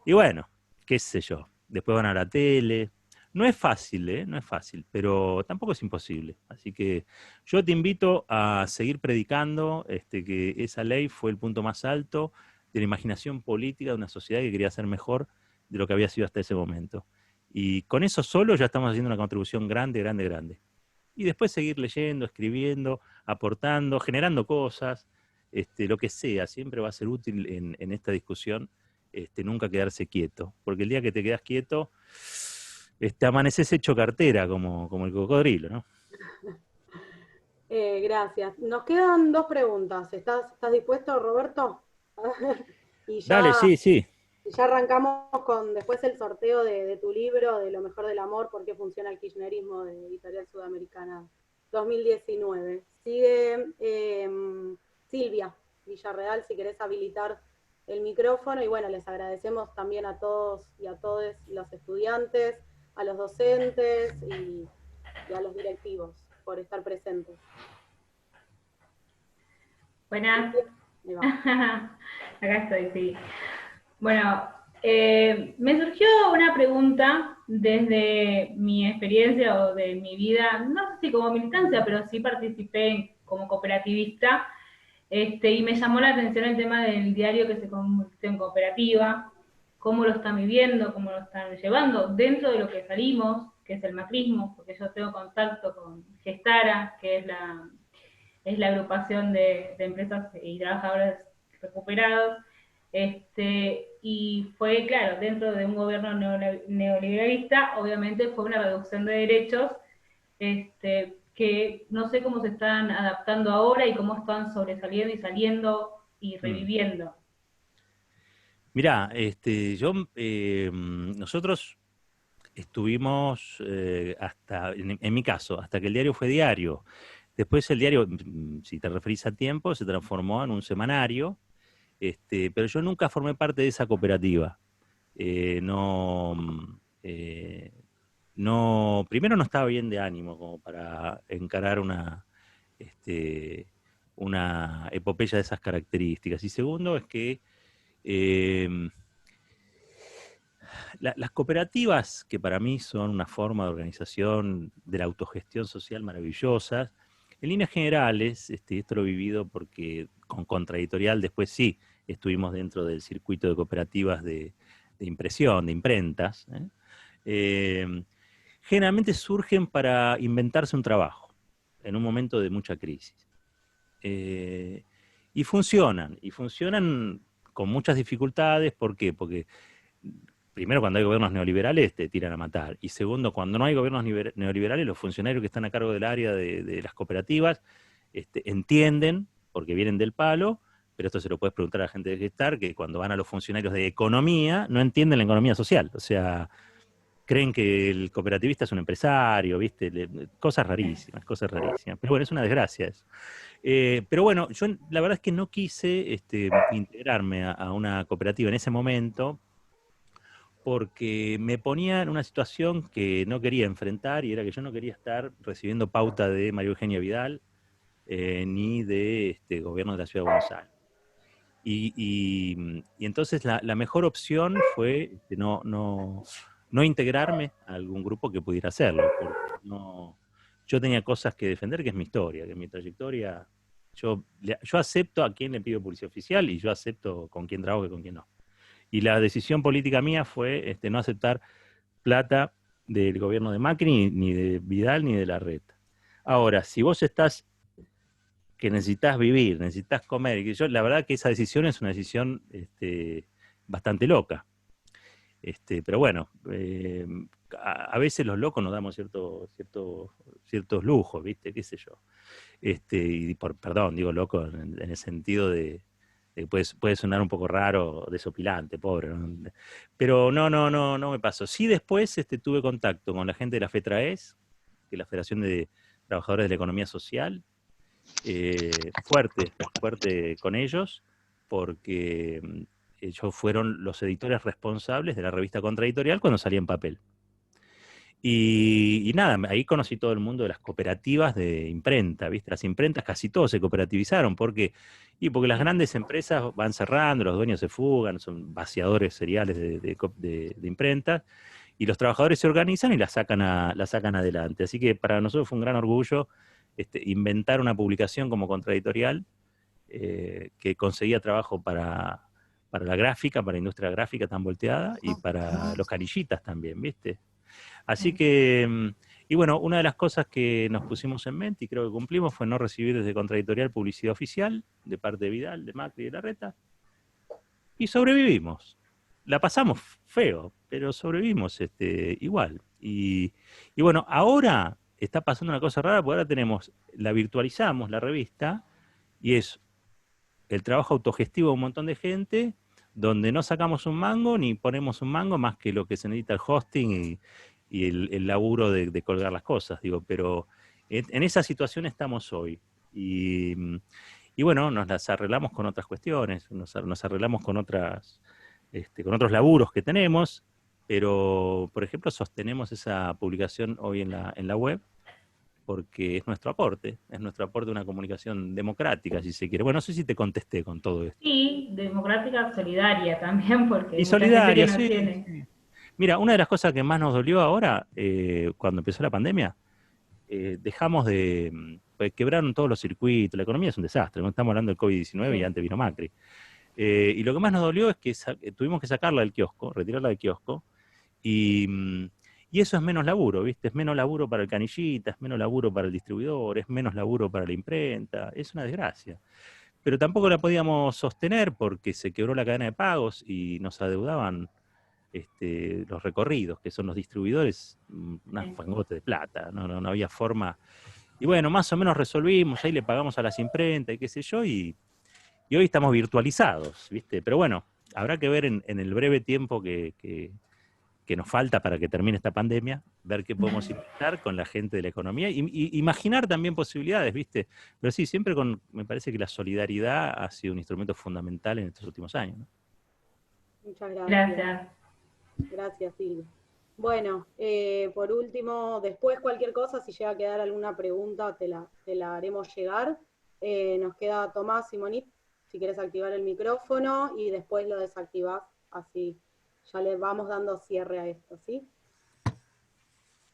y bueno, qué sé yo, después van a la tele. No es fácil, no es fácil, pero tampoco es imposible. Así que yo te invito a seguir predicando que esa ley fue el punto más alto de la imaginación política de una sociedad que quería ser mejor de lo que había sido hasta ese momento. Y con eso solo ya estamos haciendo una contribución grande. Y después seguir leyendo, escribiendo, aportando, generando cosas, lo que sea, siempre va a ser útil en esta discusión, nunca quedarse quieto. Porque el día que te quedas quieto, amaneces hecho cartera, como el cocodrilo, ¿no? Gracias. Nos quedan 2 preguntas. ¿Estás dispuesto, Roberto? Y ya, dale, sí. Ya arrancamos con después el sorteo de tu libro, de Lo mejor del amor, por qué funciona el kirchnerismo, de Editorial Sudamericana 2019. Sigue Silvia Villarreal, si querés habilitar el micrófono. Y bueno, les agradecemos también a todos y a todas los estudiantes, a los docentes y a los directivos por estar presentes. Buenas. Acá estoy, sí. Bueno, me surgió una pregunta desde mi experiencia o de mi vida, no sé si como militancia, pero sí participé como cooperativista, y me llamó la atención el tema del diario que se convirtió en cooperativa, cómo lo están viviendo, cómo lo están llevando dentro de lo que salimos, que es el macrismo, porque yo tengo contacto con Gestara, que es la agrupación de empresas y trabajadores recuperados, y fue, claro, dentro de un gobierno neoliberalista, obviamente fue una reducción de derechos, que no sé cómo se están adaptando ahora y cómo están sobresaliendo y saliendo y reviviendo? Mirá, nosotros estuvimos hasta, en mi caso, hasta que el diario fue diario. Después el diario, si te referís a tiempo, se transformó en un semanario, pero yo nunca formé parte de esa cooperativa. Primero no estaba bien de ánimo como para encarar una epopeya de esas características. Y segundo es que las cooperativas, que para mí son una forma de organización de la autogestión social maravillosa, en líneas generales, esto lo he vivido porque con Contraeditorial después sí estuvimos dentro del circuito de cooperativas de impresión, de imprentas, generalmente surgen para inventarse un trabajo en un momento de mucha crisis. Y funcionan con muchas dificultades. ¿Por qué? Porque primero, cuando hay gobiernos neoliberales te tiran a matar. Y segundo, cuando no hay gobiernos neoliberales, los funcionarios que están a cargo del área de las cooperativas entienden, porque vienen del palo, pero esto se lo puedes preguntar a la gente de Gestar, que cuando van a los funcionarios de economía, no entienden la economía social. O sea, creen que el cooperativista es un empresario, ¿viste? Cosas rarísimas. Pero bueno, es una desgracia eso. Pero bueno, yo la verdad es que no quise integrarme a una cooperativa en ese momento, porque me ponía en una situación que no quería enfrentar, y era que yo no quería estar recibiendo pauta de María Eugenia Vidal, ni de gobierno de la Ciudad de Buenos Aires. Y entonces la mejor opción fue no integrarme a algún grupo que pudiera hacerlo, porque yo tenía cosas que defender, que es mi historia, que es mi trayectoria. Yo acepto a quién le pido publicidad oficial, y yo acepto con quién trabajo y con quién no. Y la decisión política mía fue no aceptar plata del gobierno de Macri, ni de Vidal, ni de Larreta. Ahora, si vos estás que necesitas vivir, necesitas comer, y la verdad que esa decisión es una decisión bastante loca. Pero bueno, a veces los locos nos damos ciertos lujos, ¿viste? ¿Qué sé yo? Perdón, digo loco en el sentido de puede sonar un poco raro, desopilante, pobre, ¿no? Pero no me pasó. Sí, después tuve contacto con la gente de la FETRAES, que es la Federación de Trabajadores de la Economía Social, fuerte con ellos, porque ellos fueron los editores responsables de la revista Contraeditorial cuando salía en papel. Y nada, ahí conocí todo el mundo de las cooperativas de imprenta, ¿viste? Las imprentas casi todos se cooperativizaron. Porque las grandes empresas van cerrando, los dueños se fugan, son vaciadores seriales de imprentas, y los trabajadores se organizan y la sacan adelante. Así que para nosotros fue un gran orgullo inventar una publicación como Contraeditorial, que conseguía trabajo para la gráfica, para la industria gráfica tan volteada, y para los canillitas también, ¿viste? Así que, y bueno, una de las cosas que nos pusimos en mente, y creo que cumplimos, fue no recibir desde Contraeditorial publicidad oficial de parte de Vidal, de Macri y de Larreta, y sobrevivimos. La pasamos feo, pero sobrevivimos igual. Y bueno, ahora está pasando una cosa rara, porque ahora la virtualizamos, la revista, y es el trabajo autogestivo de un montón de gente, donde no sacamos un mango, ni ponemos un mango más que lo que se necesita el hosting y el laburo de colgar las cosas, pero en esa situación estamos hoy. Y bueno, nos las arreglamos con otras cuestiones, nos arreglamos con otros laburos que tenemos, pero, por ejemplo, sostenemos esa publicación hoy en la web, porque es nuestro aporte a una comunicación democrática, si se quiere. Bueno, no sé si te contesté con todo esto. Sí, democrática, solidaria también, porque y solidaria, sí. Mira, una de las cosas que más nos dolió ahora, cuando empezó la pandemia, dejamos quebraron todos los circuitos, la economía es un desastre, no estamos hablando del COVID-19 y antes vino Macri. Y lo que más nos dolió es que tuvimos que sacarla del kiosco, retirarla del kiosco, y eso es menos laburo, ¿viste? Es menos laburo para el canillita, es menos laburo para el distribuidor, es menos laburo para la imprenta, es una desgracia. Pero tampoco la podíamos sostener porque se quebró la cadena de pagos y nos adeudaban los recorridos, que son los distribuidores, unas fangotes de plata, no había forma. Y bueno, más o menos resolvimos, ahí le pagamos a las imprentas y qué sé yo, y Y hoy estamos virtualizados, ¿viste? Pero bueno, habrá que ver en el breve tiempo que nos falta para que termine esta pandemia, ver qué podemos inventar con la gente de la economía, y imaginar también posibilidades, ¿viste? Pero sí, siempre me parece que la solidaridad ha sido un instrumento fundamental en estos últimos años, ¿no? Muchas gracias. Gracias. Gracias, Silvia. Bueno, por último, después cualquier cosa, si llega a quedar alguna pregunta, te la haremos llegar. Nos queda Tomás y Monique, si quieres activar el micrófono, y después lo desactivás, así ya le vamos dando cierre a esto, ¿sí?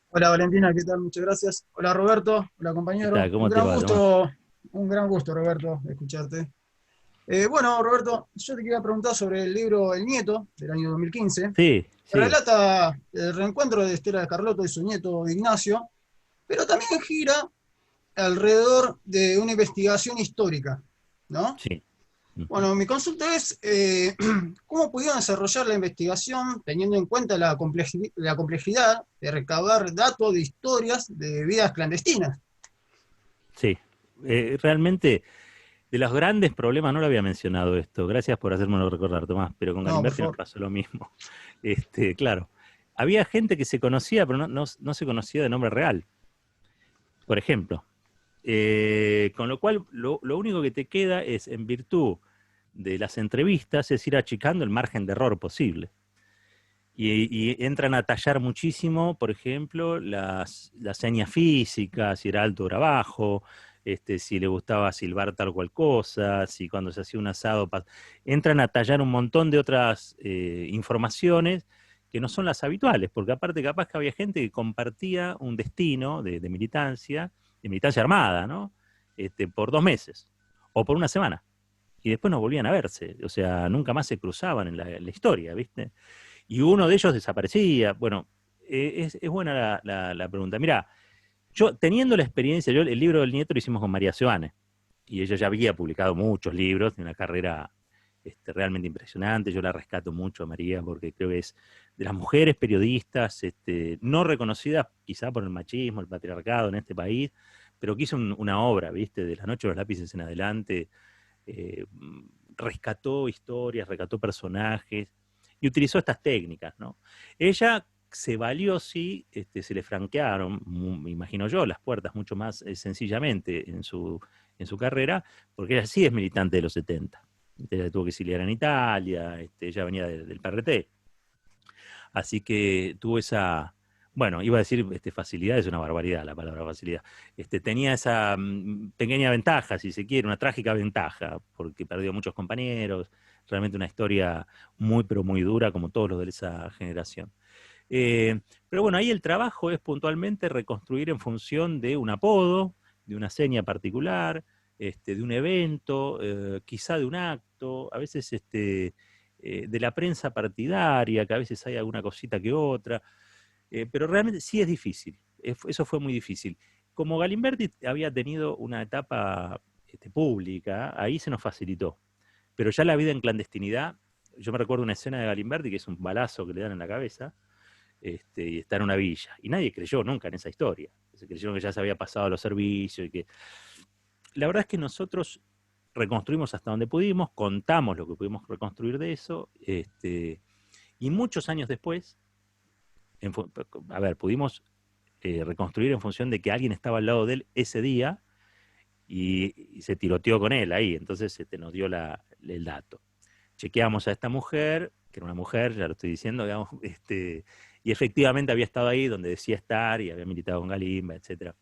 Hola Valentina, ¿qué tal? Muchas gracias. Hola Roberto, hola compañero. ¿Qué tal? ¿Cómo te va, Tomás? Un gran gusto, Roberto, escucharte. Bueno, Roberto, yo te quería preguntar sobre el libro El Nieto, del año 2015. Sí, sí. Relata el reencuentro de Estela de Carlotto y su nieto Ignacio, pero también gira alrededor de una investigación histórica, ¿no? Sí. Bueno, mi consulta es, ¿cómo pudieron desarrollar la investigación teniendo en cuenta la complejidad de recabar datos de historias de vidas clandestinas? Sí, realmente, de los grandes problemas, no lo había mencionado esto, gracias por hacérmelo recordar, Tomás, pero con Galimberti nos pasó lo mismo. Claro, había gente que se conocía, pero no se conocía de nombre real, por ejemplo. Con lo cual, lo único que te queda es, en virtud de las entrevistas, es ir achicando el margen de error posible. Y entran a tallar muchísimo, por ejemplo, las señas físicas, si era alto o era bajo, si le gustaba silbar tal cual cosa, si cuando se hacía un asado... Entran a tallar un montón de otras informaciones que no son las habituales, porque aparte capaz que había gente que compartía un destino de militancia armada, ¿no? Por 2 meses, o por 1 semana, y después no volvían a verse, o sea, nunca más se cruzaban en la historia, ¿viste? Y uno de ellos desaparecía. Bueno, es buena la pregunta. Mirá, yo teniendo la experiencia, el libro del Nieto lo hicimos con María Seoane, y ella ya había publicado muchos libros, de una carrera realmente impresionante. Yo la rescato mucho a María, porque creo que es de las mujeres periodistas no reconocidas quizá por el machismo, el patriarcado en este país, pero que hizo una obra, ¿viste? De La Noche de los Lápices en adelante, rescató historias, rescató personajes, y utilizó estas técnicas, ¿no? Ella se valió, sí, se le franquearon, me imagino yo, las puertas mucho más sencillamente en su carrera, porque ella sí es militante de los 70. Ella tuvo que exiliar en Italia, ella venía del PRT. Así que tuvo esa, bueno, iba a decir facilidad, es una barbaridad la palabra facilidad. Tenía esa pequeña ventaja, si se quiere, una trágica ventaja, porque perdió muchos compañeros, realmente una historia muy, pero muy dura, como todos los de esa generación. Pero bueno, ahí el trabajo es puntualmente reconstruir en función de un apodo, de una seña particular, de un evento, quizá de un acto, a veces de la prensa partidaria, que a veces hay alguna cosita que otra, pero realmente sí es difícil, eso fue muy difícil. Como Galimberti había tenido una etapa pública, ahí se nos facilitó, pero ya la vida en clandestinidad, yo me recuerdo una escena de Galimberti que es un balazo que le dan en la cabeza, y está en una villa, y nadie creyó nunca en esa historia, se creyeron que ya se había pasado a los servicios, y que... La verdad es que nosotros reconstruimos hasta donde pudimos, contamos lo que pudimos reconstruir de eso, y muchos años después, pudimos reconstruir en función de que alguien estaba al lado de él ese día y se tiroteó con él ahí, entonces nos dio el dato. Chequeamos a esta mujer, que era una mujer, ya lo estoy diciendo, digamos, y efectivamente había estado ahí donde decía estar y había militado con Galimba, etcétera.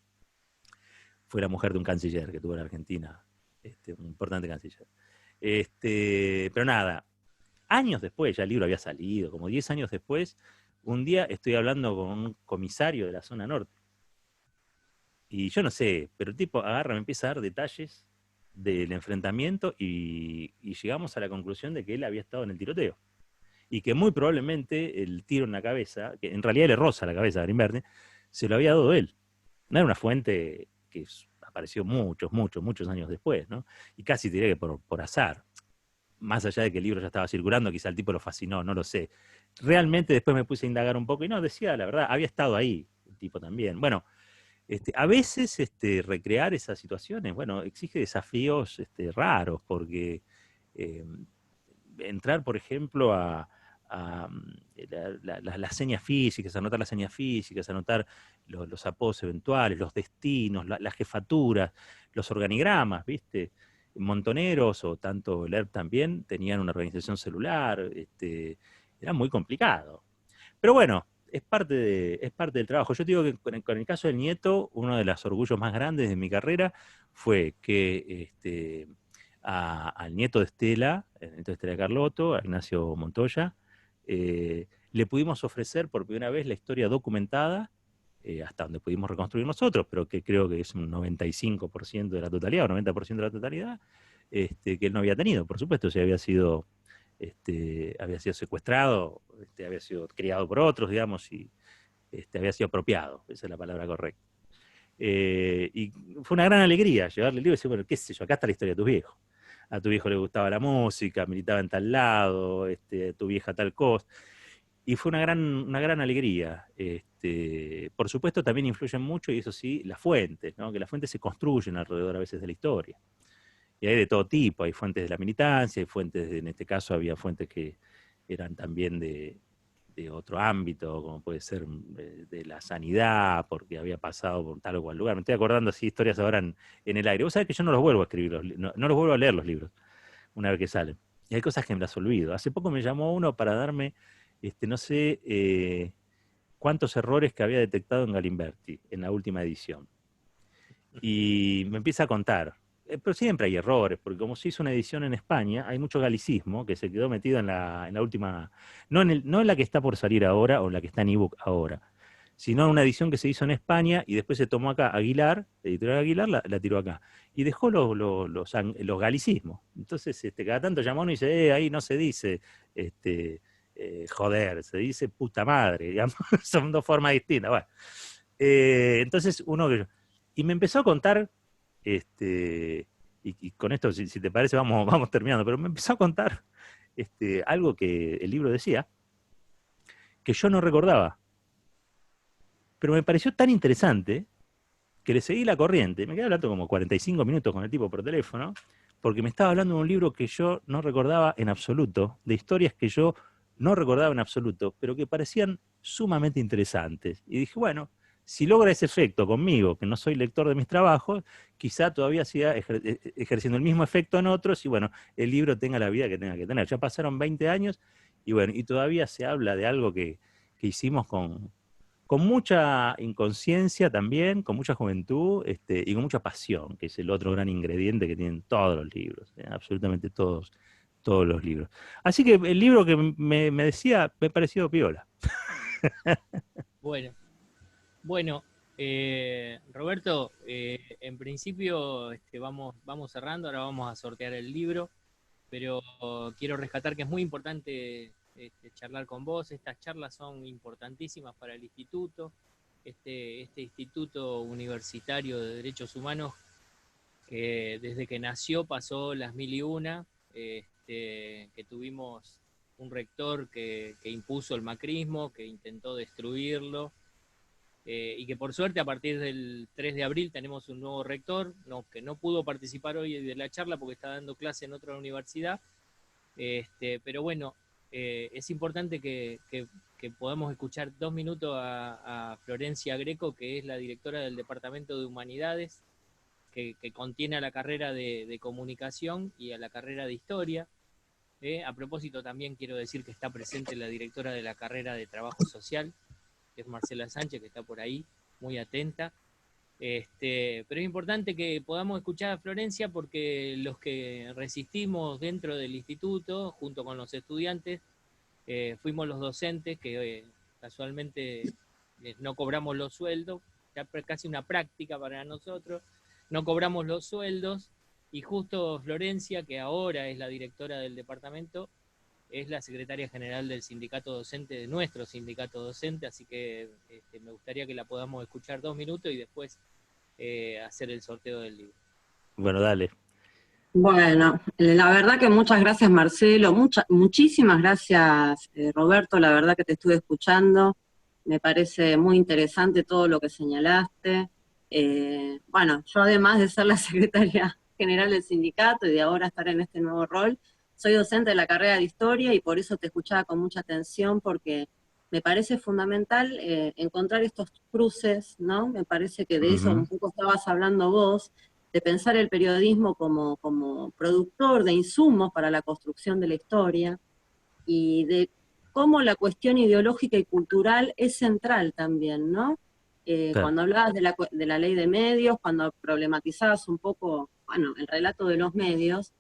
Fue la mujer de un canciller que tuvo en Argentina, un importante canciller. Pero nada, años después, ya el libro había salido, como 10 años después, un día estoy hablando con un comisario de la zona norte. Y yo no sé, pero el tipo agarra, me empieza a dar detalles del enfrentamiento y llegamos a la conclusión de que él había estado en el tiroteo. Y que muy probablemente el tiro en la cabeza, que en realidad le roza la cabeza a Galimberti, se lo había dado él. No era una fuente que apareció muchos años después, ¿no? Y casi diría que por azar. Más allá de que el libro ya estaba circulando, quizá el tipo lo fascinó, no lo sé. Realmente después me puse a indagar un poco y no, decía la verdad, había estado ahí el tipo también. Bueno, a veces recrear esas situaciones, bueno, exige desafíos raros, porque entrar, por ejemplo, a las señas físicas, anotar las señas físicas, anotar los apodos eventuales, los destinos, las jefaturas, los organigramas, ¿viste? Montoneros, o tanto el ERP también, tenían una organización celular, era muy complicado. Pero bueno, es parte del trabajo. Yo digo que con el caso del nieto, uno de los orgullos más grandes de mi carrera fue que al nieto de Estela, el nieto de Estela Carlotto, a Ignacio Montoya, le pudimos ofrecer por primera vez la historia documentada, hasta donde pudimos reconstruir nosotros, pero que creo que es un 95% de la totalidad, o 90% de la totalidad, que él no había tenido, por supuesto, si había sido secuestrado, había sido criado por otros, digamos, y había sido apropiado, esa es la palabra correcta. Y fue una gran alegría llevarle el libro y decir, bueno, qué sé yo, acá está la historia de tus viejos. A tu viejo le gustaba la música, militaba en tal lado, tu vieja tal cosa. Y fue una gran alegría. Por supuesto también influyen mucho, y eso sí, las fuentes, ¿no? Que las fuentes se construyen alrededor a veces de la historia. Y hay de todo tipo, hay fuentes de la militancia, hay fuentes, en este caso había fuentes que eran también de otro ámbito, como puede ser de la sanidad, porque había pasado por tal o cual lugar. Me estoy acordando así historias ahora en el aire. Vos sabés que yo no los vuelvo a escribir, no los vuelvo a leer los libros, una vez que salen. Y hay cosas que me las olvido. Hace poco me llamó uno para darme, no sé cuántos errores que había detectado en Galimberti, en la última edición. Y me empieza a contar. Pero siempre hay errores, porque como se hizo una edición en España, hay mucho galicismo que se quedó metido en la última, no en la que está por salir ahora, o en la que está en ebook ahora, sino en una edición que se hizo en España y después se tomó acá. Aguilar, editorial Aguilar, la tiró acá. Y dejó los galicismos. Entonces, cada tanto llamó uno y dice, ahí no se dice, joder, se dice puta madre, digamos. Son dos formas distintas. Bueno. Entonces, y me empezó a contar, y con esto, si te parece, vamos terminando, pero me empezó a contar algo que el libro decía, que yo no recordaba. Pero me pareció tan interesante que le seguí la corriente. Me quedé hablando como 45 minutos con el tipo por teléfono, porque me estaba hablando de un libro que yo no recordaba en absoluto, de historias que yo no recordaba en absoluto, pero que parecían sumamente interesantes. Y dije, bueno, si logra ese efecto conmigo, que no soy lector de mis trabajos, quizá todavía siga ejerciendo el mismo efecto en otros, y bueno, el libro tenga la vida que tenga que tener. Ya pasaron 20 años, y bueno, y todavía se habla de algo que hicimos con mucha inconsciencia también, con mucha juventud, y con mucha pasión, que es el otro gran ingrediente que tienen todos los libros, absolutamente todos los libros. Así que el libro que me decía, me pareció piola. Bueno, Roberto, en principio vamos cerrando, ahora vamos a sortear el libro, pero quiero rescatar que es muy importante charlar con vos. Estas charlas son importantísimas para el instituto, este Instituto Universitario de Derechos Humanos, que desde que nació pasó las 1001, que tuvimos un rector que impuso el macrismo, que intentó destruirlo, y que por suerte a partir del 3 de abril tenemos un nuevo rector, que no pudo participar hoy de la charla porque está dando clase en otra universidad, pero bueno, es importante que podamos escuchar 2 minutos a Florencia Greco, que es la directora del Departamento de Humanidades, que contiene a la carrera de Comunicación y a la carrera de Historia. A propósito, también quiero decir que está presente la directora de la carrera de Trabajo Social, que es Marcela Sánchez, que está por ahí, muy atenta. Pero es importante que podamos escuchar a Florencia, porque los que resistimos dentro del instituto, junto con los estudiantes, fuimos los docentes que casualmente no cobramos los sueldos, ya casi una práctica para nosotros, no cobramos los sueldos, y justo Florencia, que ahora es la directora del departamento, es la secretaria general del sindicato docente, de nuestro sindicato docente, así que me gustaría que la podamos escuchar 2 minutos y después hacer el sorteo del libro. Bueno, dale. Bueno, la verdad que muchas gracias, Marcelo, muchísimas gracias, Roberto, la verdad que te estuve escuchando, me parece muy interesante todo lo que señalaste. Bueno, yo además de ser la secretaria general del sindicato y de ahora estar en este nuevo rol, soy docente de la carrera de Historia y por eso te escuchaba con mucha atención, porque me parece fundamental encontrar estos cruces, ¿no? Me parece que de eso un poco estabas hablando vos, de pensar el periodismo como productor de insumos para la construcción de la historia, y de cómo la cuestión ideológica y cultural es central también, ¿no? Claro. Cuando hablabas de la ley de medios, cuando problematizabas un poco, bueno, el relato de los medios,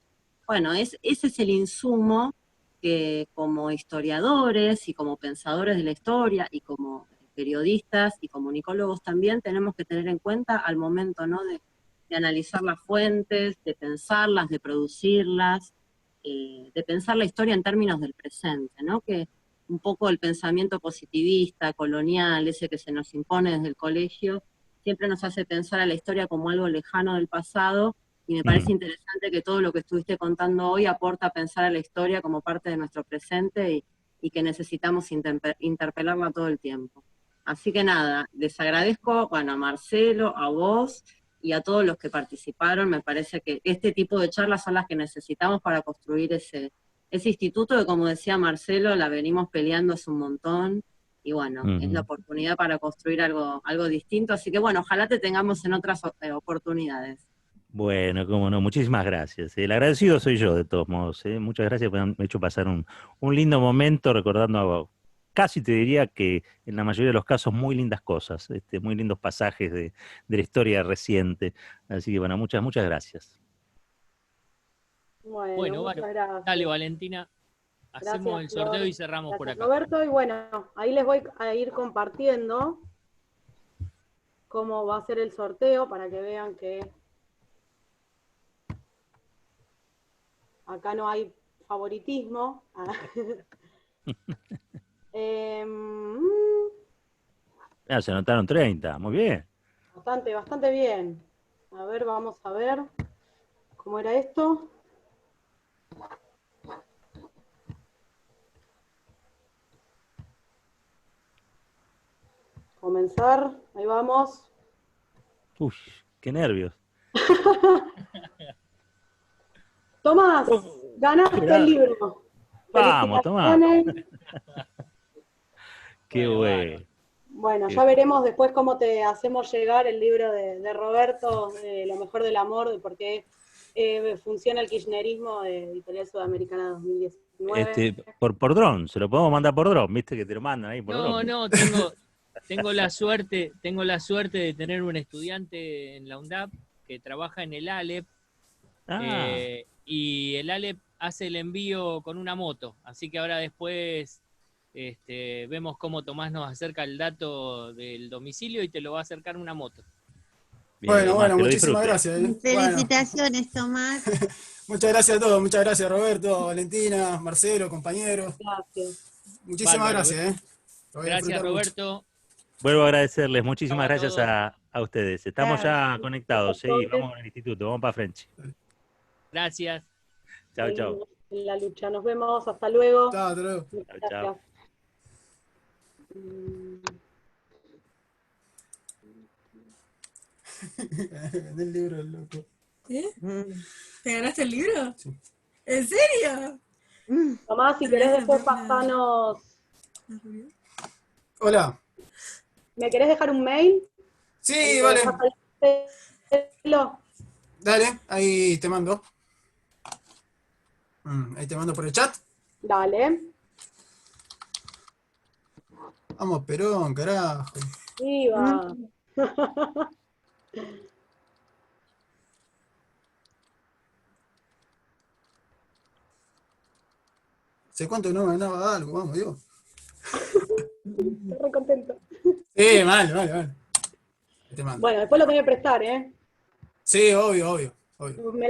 bueno, ese es el insumo que como historiadores y como pensadores de la historia y como periodistas y comunicólogos también tenemos que tener en cuenta al momento, ¿no? de analizar las fuentes, de pensarlas, de producirlas, de pensar la historia en términos del presente, ¿no? Que un poco el pensamiento positivista, colonial, ese que se nos impone desde el colegio, siempre nos hace pensar a la historia como algo lejano del pasado, y me parece interesante que todo lo que estuviste contando hoy aporta a pensar a la historia como parte de nuestro presente y que necesitamos interpelarla todo el tiempo. Así que nada, les agradezco, bueno, a Marcelo, a vos y a todos los que participaron. Me parece que este tipo de charlas son las que necesitamos para construir ese instituto que, como decía Marcelo, la venimos peleando hace un montón, y bueno, es la oportunidad para construir algo distinto, así que bueno, ojalá te tengamos en otras oportunidades. Bueno, cómo no, muchísimas gracias. El agradecido soy yo, de todos modos. Muchas gracias, me han hecho pasar un lindo momento recordando, casi te diría que en la mayoría de los casos, muy lindas cosas, muy lindos pasajes de la historia reciente. Así que bueno, muchas gracias. Bueno, muchas gracias. Dale, Valentina. Hacemos Gracias, el sorteo Flor. y cerramos por acá. Roberto, y bueno, ahí les voy a ir compartiendo cómo va a ser el sorteo para que vean que acá no hay favoritismo. Se anotaron 30, muy bien. Bastante bien. A ver, vamos a ver cómo era esto. Comenzar, ahí vamos. Uy, qué nervios. Tomás, ganaste el libro. Vamos, Tomás. Qué bueno. Bueno, ya veremos después cómo te hacemos llegar el libro de Roberto, de Lo mejor del amor, de por qué funciona el kirchnerismo de Editorial Sudamericana 2019. Por dron, se lo podemos mandar por dron, viste que te lo mandan ahí por dron. No, tengo la suerte de tener un estudiante en la UNDAP que trabaja en el ALEP, y el ALEP hace el envío con una moto, así que ahora después vemos cómo Tomás nos acerca el dato del domicilio y te lo va a acercar una moto. Bien, bueno, muchísimas gracias. Felicitaciones, Tomás. Muchas gracias a todos, muchas gracias Roberto, Valentina, Marcelo, compañeros. Gracias. Muchísimas gracias. Gracias, Roberto. Vuelvo a agradecerles, muchísimas gracias a ustedes. Estamos ya conectados, vamos al instituto, vamos para frente. Gracias. Chao. En la lucha, nos vemos, hasta luego. Hasta luego. Chao. Gané el libro del loco. ¿Te ganaste el libro? Sí. ¿En serio? Tomás, si querés después pasanos. Hola. ¿Me querés dejar un mail? Sí, vale. Dale, ahí te mando. Ahí te mando por el chat. Dale. Vamos, Perón, carajo. Viva. ¿Sé cuánto no ganaba algo? Vamos, Dios. Estoy re contento. Sí, vale. Te mando. Bueno, después lo tenés que prestar, ¿eh? Sí, obvio.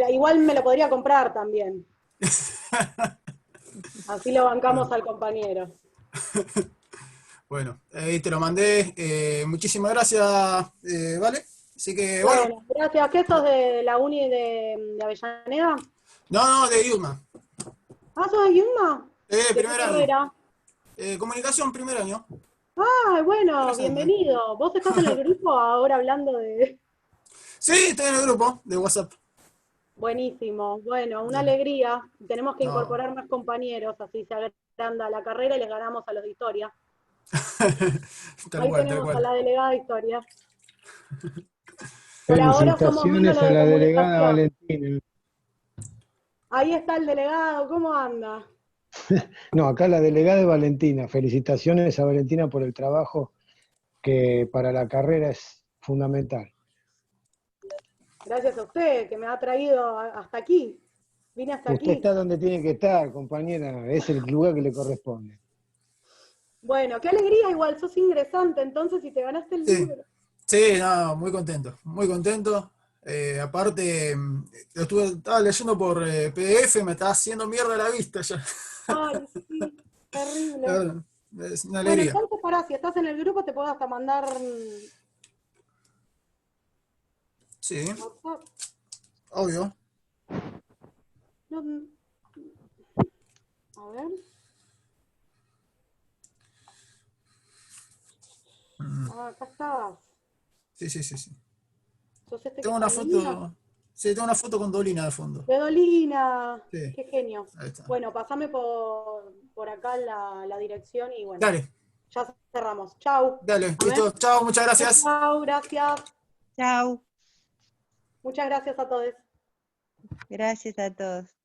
Igual me lo podría comprar también. Así lo bancamos al compañero. Bueno, ahí te lo mandé. Muchísimas gracias, ¿vale? Así que, bueno. Gracias. ¿Qué sos de la uni de Avellaneda? No, de IUMA. Ah, ¿sos de IUMA? Primer año. Comunicación, primer año. Ah, bueno, bienvenido. ¿Vos estás en el grupo ahora hablando de...? Sí, estoy en el grupo de WhatsApp. Buenísimo. Bueno, una alegría. Tenemos que No. incorporar más compañeros, así se agranda la carrera y les ganamos a los de historia. Tal Ahí cual, tal tenemos a cual. la delegada de historia. Por ahora somos menos Felicitaciones los a de la delegada comunicación. Valentina. Ahí está el delegado, ¿cómo anda? No, acá la delegada es Valentina. Felicitaciones a Valentina por el trabajo que para la carrera es fundamental. Gracias a usted, que me ha traído hasta aquí. Vine hasta Usted aquí. está donde tiene que estar, compañera. Es el lugar que le corresponde. Bueno, qué alegría, igual sos ingresante entonces y te ganaste el Sí. libro. Sí, no, muy contento, muy contento. Aparte, estaba leyendo por PDF, me estaba haciendo mierda la vista ya. Ay, sí, terrible. La verdad, es una Bueno, alegría. entonces pará, si estás en el grupo te puedo hasta mandar Sí, WhatsApp. obvio. No, a ver. Ah, acá estás. Sí, sí, sí, sí. ¿Sos este que Tengo está una en Dolina? foto, sí, tengo una foto con Dolina de fondo. De Dolina. Sí, Qué genio. ahí está. Bueno, pasame por acá la dirección y bueno, Dale, ya cerramos. Chau. dale, A ver. listo. Chao, muchas gracias. Chau, gracias. Chau. Muchas gracias a todos. Gracias a todos.